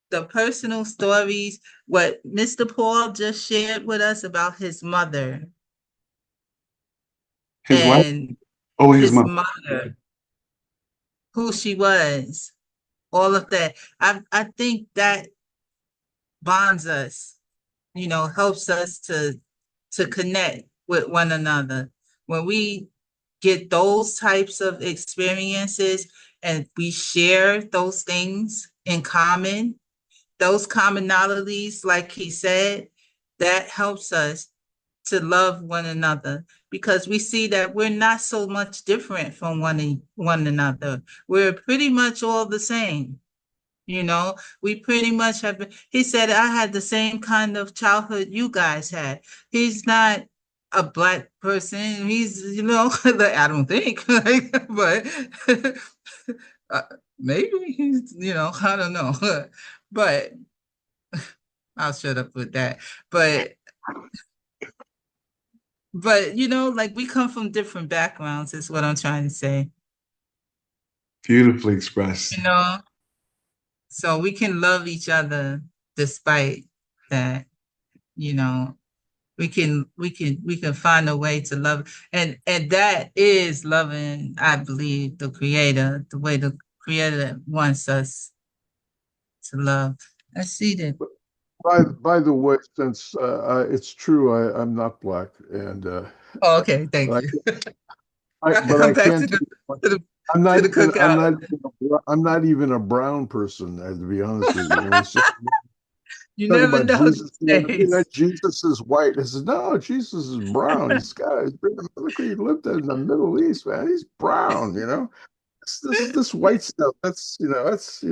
the personal stories, what Mr. Paul just shared with us about his mother His wife? and Oh, his his mother. mother, who she was, all of that. I think that bonds us, helps us to connect with one another. When we get those types of experiences and we share those things in common, those commonalities, like he said, that helps us to love one another, because we see that we're not so much different from one another. We're pretty much all the same. We pretty much have been, he said, I had the same kind of childhood you guys had. He's not a black person. He's, I don't think, but uh, maybe he's, I don't know. But I'll shut up with that. But But you know, like we come from different backgrounds, is what I'm trying to say. Beautifully expressed. You know, so we can love each other despite that, you know. We can find a way to love, and that is loving, I believe, the creator, the way the creator wants us to love. I see that. By the way, since it's true, I'm not black, and Oh, okay, thank but you. but I'm I back can to tell the you, to the I'm to not the even I'm cookout. not even I'm not even a brown person, to be honest with you. When we say You talk never about know Jesus, these days. Jesus is white. I said, no, Jesus is brown. Look where he lived in the Middle East, man. He's brown, you know. This white stuff, that's we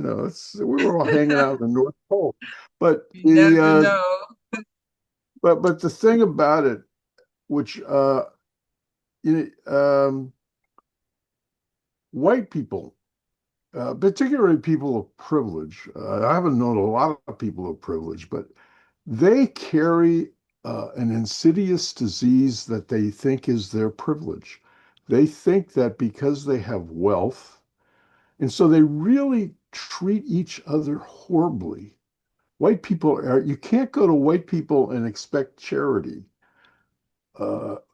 were all hanging out in the North Pole. But You the never know. but the thing about it, which you white people, particularly people of privilege, I haven't known a lot of people of privilege, but they carry an insidious disease that they think is their privilege. They think that because they have wealth, and so they really treat each other horribly. White people are, you can't go to white people and expect charity.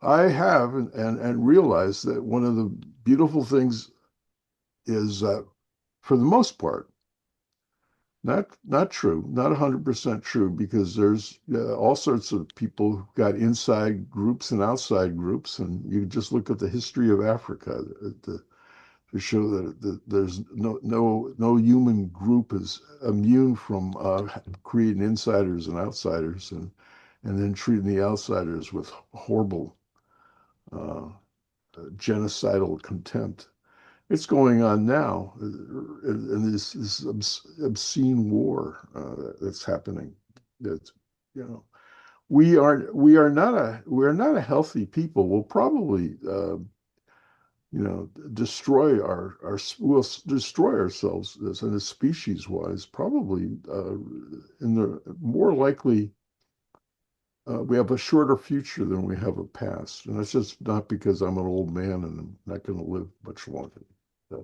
I have and realized that one of the beautiful things is for the most part, not true, not 100% true, because there's all sorts of people who got inside groups and outside groups, and you just look at the history of Africa to show that there's no human group is immune from creating insiders and outsiders, and then treating the outsiders with horrible uh, genocidal contempt. It's going on now, in this obscene war that's happening. That you know, we are not a healthy people. We'll probably destroy we'll destroy ourselves as in a species wise. Probably in the more likely. We have a shorter future than we have a past, and that's just not because I'm an old man and I'm not going to live much longer. Uh,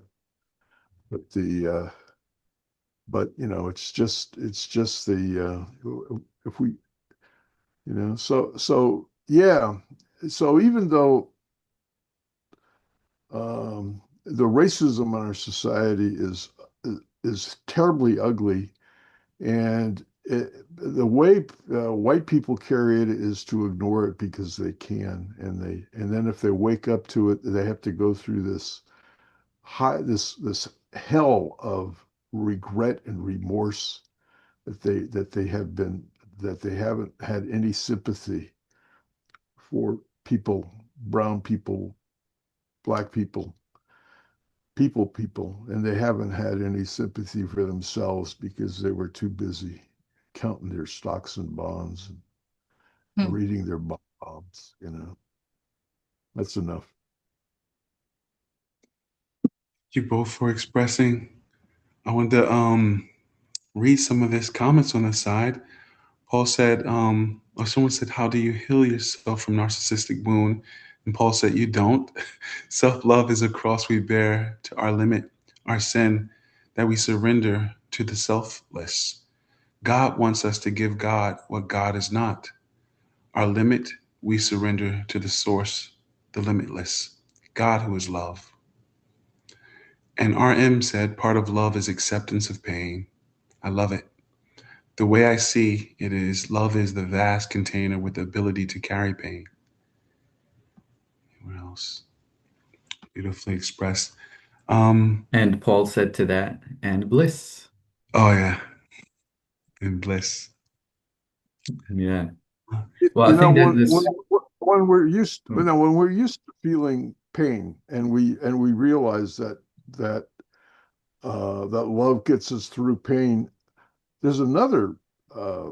but the but it's just the if we so yeah, so even though the racism in our society is terribly ugly, and the way white people carry it is to ignore it because they can, and then if they wake up to it, they have to go through this hell of regret and remorse that they haven't had any sympathy for people, brown people, black people, and they haven't had any sympathy for themselves because they were too busy counting their stocks and bonds and Hmm. reading their bombs. That's enough. You both for expressing. I wanted to read some of his comments on the side. Paul said, or someone said, how do you heal yourself from narcissistic wound? And Paul said, you don't. Self-love is a cross we bear to our limit, our sin, that we surrender to the selfless. God wants us to give God what God is not. Our limit, we surrender to the source, the limitless, God who is love. And RM said, part of love is acceptance of pain. I love it. The way I see it is, love is the vast container with the ability to carry pain. What else? Beautifully expressed. And Paul said to that, and bliss. Oh yeah, and bliss. Yeah. It- Well, I you know think that when when this, when we're used oh, when we're used to feeling pain, and we realize that love gets us through pain. There's another uh,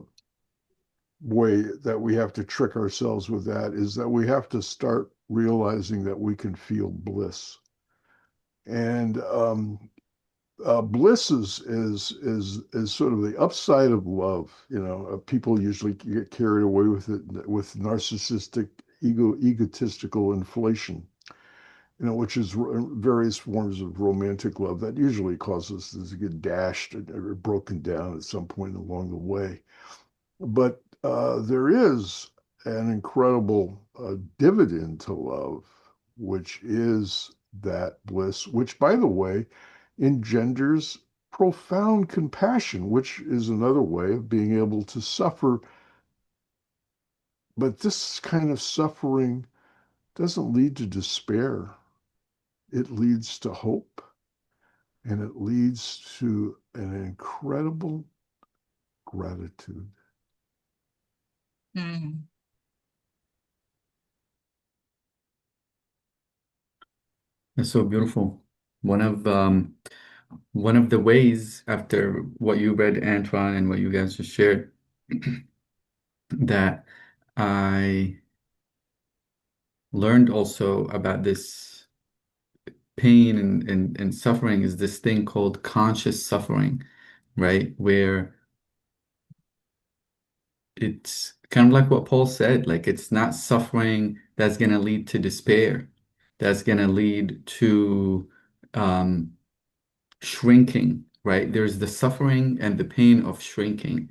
way that we have to trick ourselves with, that is that we have to start realizing that we can feel bliss. And bliss is sort of the upside of love. People usually get carried away with it with narcissistic egotistical inflation, which is various forms of romantic love that usually causes us to get dashed or broken down at some point along the way. But there is an incredible dividend to love, which is that bliss, which, by the way, engenders profound compassion, which is another way of being able to suffer. But this kind of suffering doesn't lead to despair. It leads to hope, and it leads to an incredible gratitude. Mm. That's so beautiful. One of one of the ways after what you read, Antoine, and what you guys just shared, that I learned also about this pain and suffering is this thing called conscious suffering, right? Where it's kind of like what Paul said, like it's not suffering that's going to lead to despair, that's going to lead to um, shrinking, right? There's the suffering and the pain of shrinking.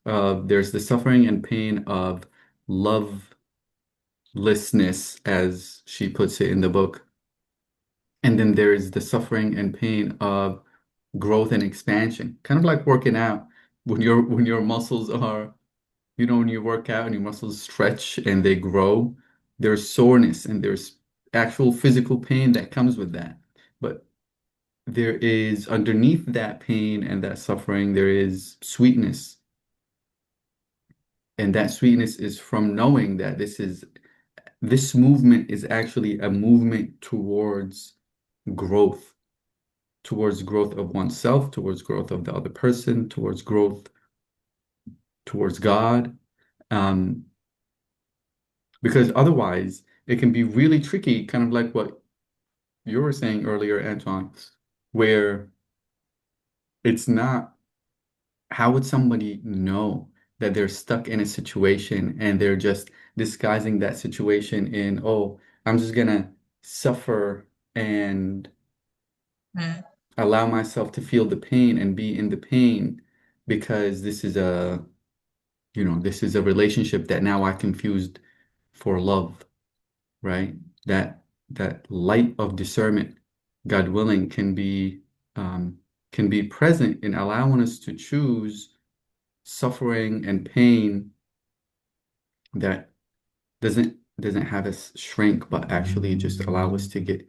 There's the suffering and pain of lovelessness, as she puts it in the book. And then there is the suffering and pain of growth and expansion, kind of like working out. When your muscles are, when you work out and your muscles stretch and they grow, there's soreness and there's actual physical pain that comes with that. But there is underneath that pain and that suffering, there is sweetness. And that sweetness is from knowing that this movement is actually a movement growth, towards growth of oneself, towards growth of the other person, towards growth towards God. Um, because otherwise it can be really tricky, kind of like what you were saying earlier, Antoine, where it's not, how would somebody know that they're stuck in a situation and they're just disguising that situation in, oh, I'm just gonna suffer and Mm. allow myself to feel the pain and be in the pain because this is a relationship that now I confused for love, right? That light of discernment, God willing, can be present in allowing us to choose suffering and pain that doesn't have us shrink, but actually just allow us to get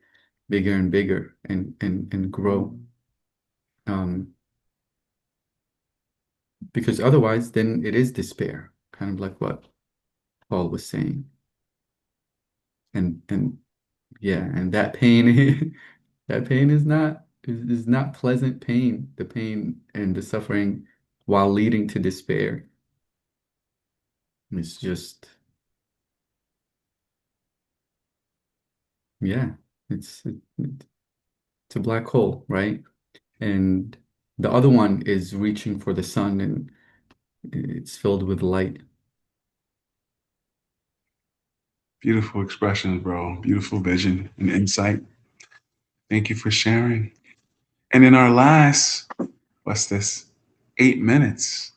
bigger and bigger and grow. Um, because otherwise, then it is despair, kind of like what Paul was saying. And yeah, and that pain, that pain is not pleasant pain. The pain and the suffering, while leading to despair, it's just, yeah, it's a black hole, right? And the other one is reaching for the sun and it's filled with light. Beautiful expressions, bro. Beautiful vision and insight. Thank you for sharing. And in our last, what's this, 8 minutes,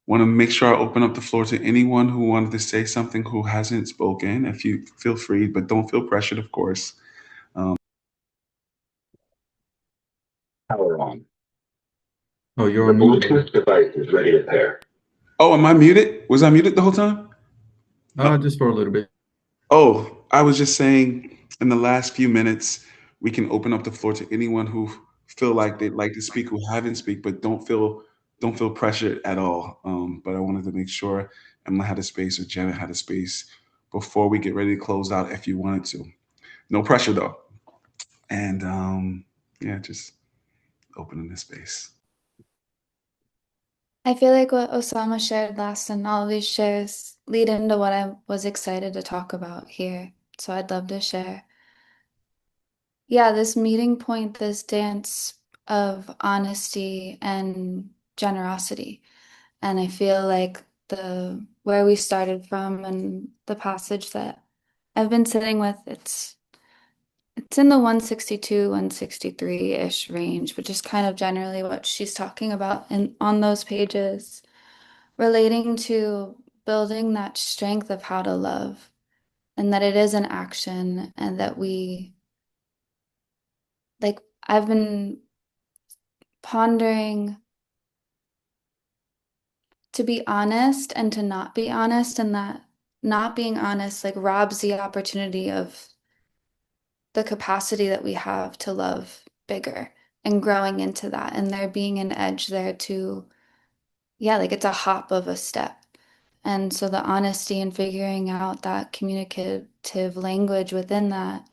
want to make sure I open up the floor to anyone who wanted to say something who hasn't spoken. If you feel free, but don't feel pressured, of course. Power on. Oh, you're The on mute. Bluetooth device is ready to pair. Oh, am I muted? Was I muted the whole time? Just for a little bit. Oh, I was just saying in the last few minutes, we can open up the floor to anyone who feel like they'd like to speak, who haven't speak, but don't feel pressured at all. But I wanted to make sure Emma had a space or Janet had a space before we get ready to close out if you wanted to. No pressure though. And yeah, just opening this space. I feel like what Osama shared last and all of these shares lead into what I was excited to talk about here. So I'd love to share. Yeah, this meeting point, this dance of honesty and generosity. And I feel like the where we started from and the passage that I've been sitting with. It's in the 162, 163-ish range, which is kind of generally what she's talking about in on those pages, relating to building that strength of how to love, and that it is an action, and that we, like, I've been pondering to be honest and to not be honest, and that not being honest like robs the opportunity of the capacity that we have to love bigger and growing into that, and there being an edge there to, yeah, like it's a hop of a step. And so the honesty and figuring out that communicative language within that,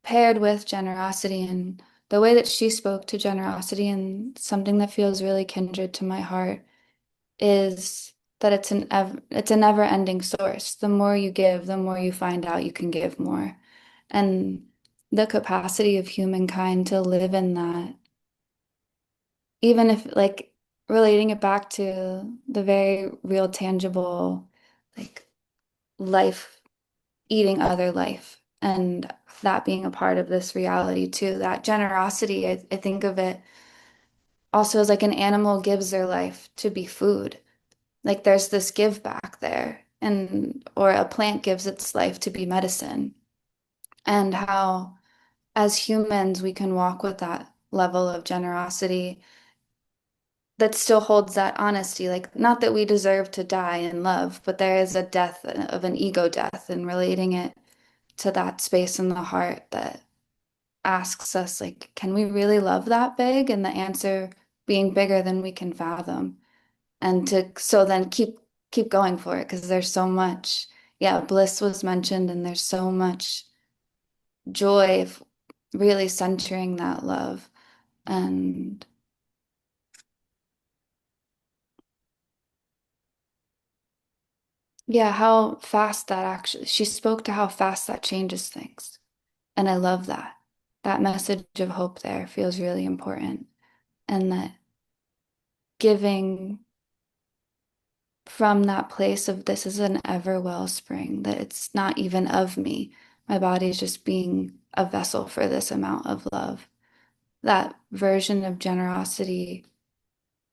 paired with generosity, and the way that she spoke to generosity, and something that feels really kindred to my heart is that it's a never-ending source. The more you give, the more you find out you can give more. And the capacity of humankind to live in that, even if, like, relating it back to the very real, tangible, like, life, eating other life, and that being a part of this reality too. That generosity, I think of it also as like an animal gives their life to be food. Like there's this give back there, and or a plant gives its life to be medicine. And how as humans we can walk with that level of generosity that still holds that honesty, like not that we deserve to die in love, but there is a death of an ego death, and relating it to that space in the heart that asks us, like, can we really love that big? And the answer being bigger than we can fathom. And to so then keep going for it, because there's so much, yeah, bliss was mentioned, and there's so much joy of really centering that love. And yeah, how fast that actually, she spoke to how fast that changes things. And I love that. That message of hope there feels really important. And that giving from that place of this is an ever wellspring, that it's not even of me. My body is just being a vessel for this amount of love. That version of generosity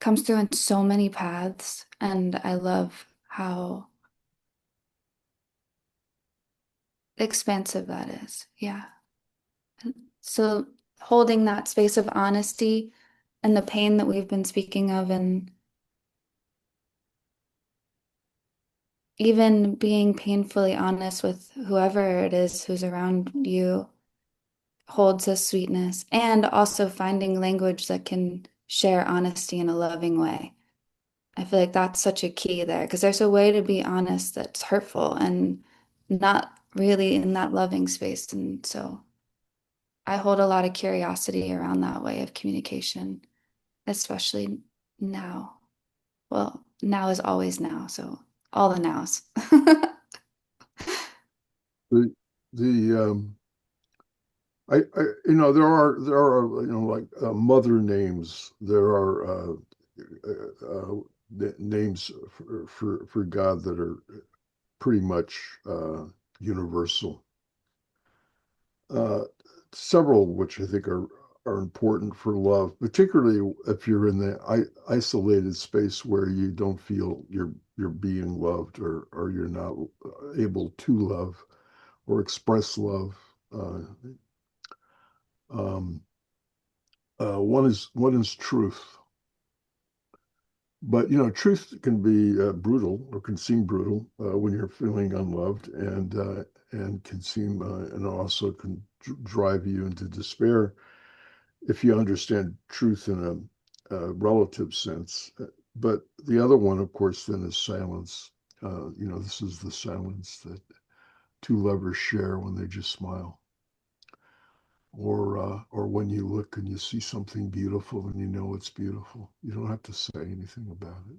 comes through in so many paths, and I love how expansive that is. Yeah. So holding that space of honesty and the pain that we've been speaking of, and even being painfully honest with whoever it is who's around you holds a sweetness, and also finding language that can share honesty in a loving way. I feel like that's such a key there, because there's a way to be honest that's hurtful and not really in that loving space. And so I hold a lot of curiosity around that way of communication, especially now. Well, now is always now, so all the nows. The the there are like mother names. There are names for God that are pretty much universal. Uh, Several of which I think are important for love, particularly if you're in the isolated space where you don't feel you're being loved, or you're not able to love or express love. Uh, um, one is truth, but truth can be brutal, or can seem brutal when you're feeling unloved, and can seem and also can drive you into despair if you understand truth in a relative sense. But the other one, of course, then is silence. This is the silence that two lovers share when they just smile, or when you look and you see something beautiful and you know it's beautiful. You don't have to say anything about it.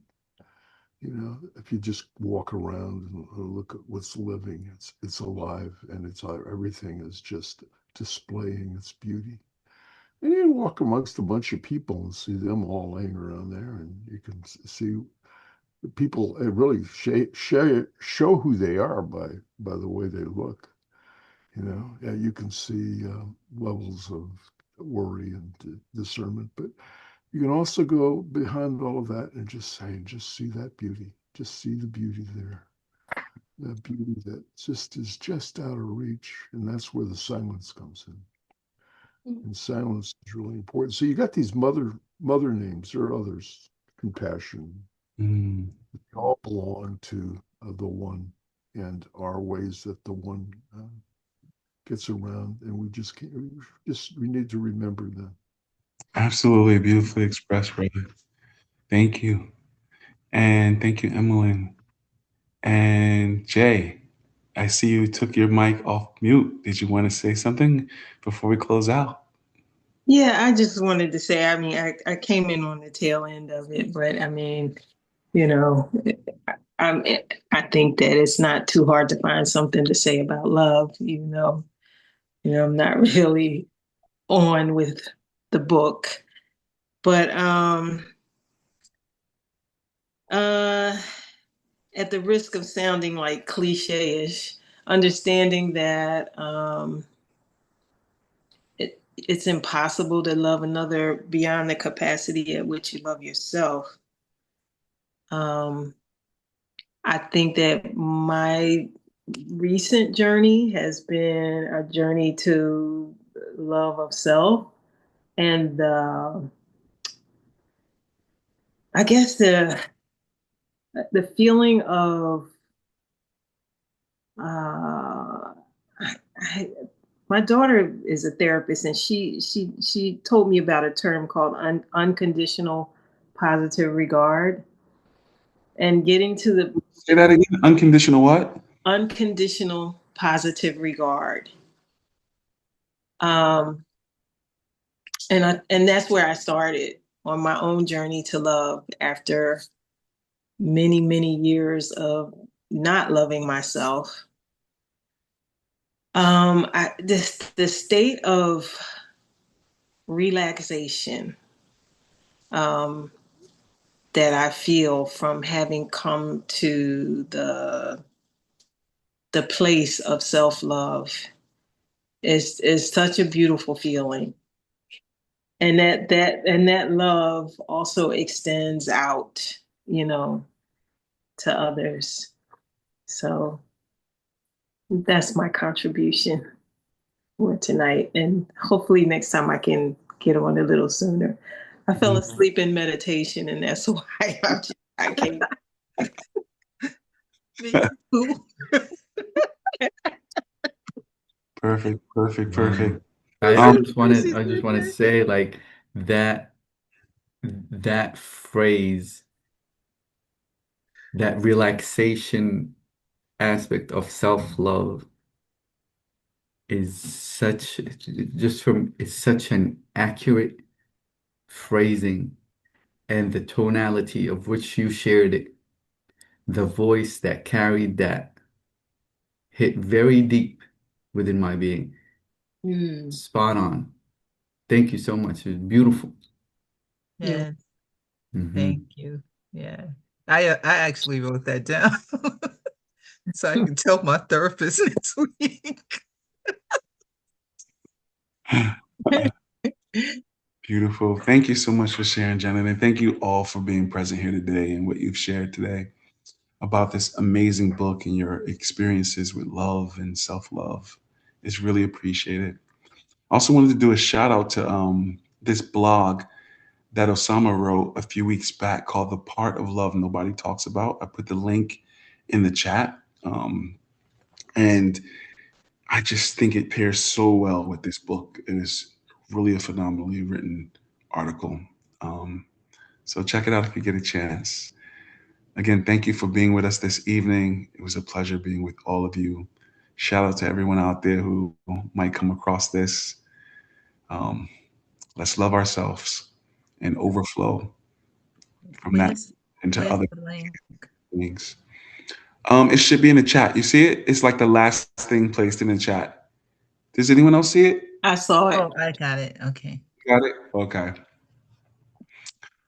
If you just walk around and look at what's living, it's alive, and it's everything is just displaying its beauty. And you walk amongst a bunch of people and see them all laying around there, and you can see people really show who they are by the way they look. Yeah, you can see levels of worry and discernment, but you can also go behind all of that and just say, just see that beauty, just see the beauty there, that beauty that just is just out of reach, and that's where the silence comes in. And silence is really important. So you got these mother names. There are others, compassion. Mm. They all belong to the one, and are ways that the one gets around, and we just can't. We need to remember that. Absolutely beautifully expressed, brother. Thank you. And thank you, Emmeline. And Jay, I see you took your mic off mute. Did you want to say something before we close out? Yeah, I just wanted to say, I mean, I came in on the tail end of it, but I mean, you know, I, I think that it's not too hard to find something to say about love, even though, I'm not really on with the book. But uh, at the risk of sounding like cliche-ish, understanding that it's impossible to love another beyond the capacity at which you love yourself. Um, I think that my recent journey has been a journey to love of self, and I guess the feeling of uh, I, my daughter is a therapist, and she told me about a term called unconditional positive regard, and getting to the Say that again. Unconditional what? unconditional positive regard. Um, and that's where I started on my own journey to love after many years of not loving myself. The state of relaxation that I feel from having come to the place of self love is such a beautiful feeling, and that love also extends out, to others. So that's my contribution for tonight, and hopefully next time I can get on a little sooner. I fell asleep in meditation, and that's why I came. Me too. Perfect, perfect, Wow. perfect. I Um, just wanted I just want to say like that that phrase, that relaxation aspect of self-love is such just from it's such an accurate phrasing, and the tonality of which you shared it, the voice that carried that hit very deep within my being. Mm. Spot on. Thank you so much. It was beautiful. Yeah. Yeah, Hmm. thank you. Yeah. I actually wrote that down so I can tell my therapist next week. Beautiful. Thank you so much for sharing, Janet. And thank you all for being present here today and what you've shared today about this amazing book and your experiences with love and self love. It's really appreciated. I also wanted to do a shout out to this blog that Osama wrote a few weeks back called The Part of Love Nobody Talks About. I put the link in the chat. And I just think it pairs so well with this book. It is really a phenomenally written article. Um, so check it out if you get a chance. Again, thank you for being with us this evening. It was a pleasure being with all of you. Shout out to everyone out there who might come across this. Um, let's love ourselves and overflow from that Where's into where's other the link? things. It should be in the chat. You see it? It's like the last thing placed in the chat. Does anyone else see it? I saw it. Oh, I got it. Okay. Got it? Okay.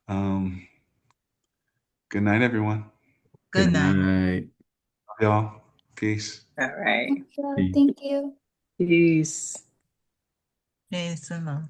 Um, good night, everyone. Good Good night. night. Y'all. Peace. All right. Yeah, Peace. thank you. Peace. Peace and love.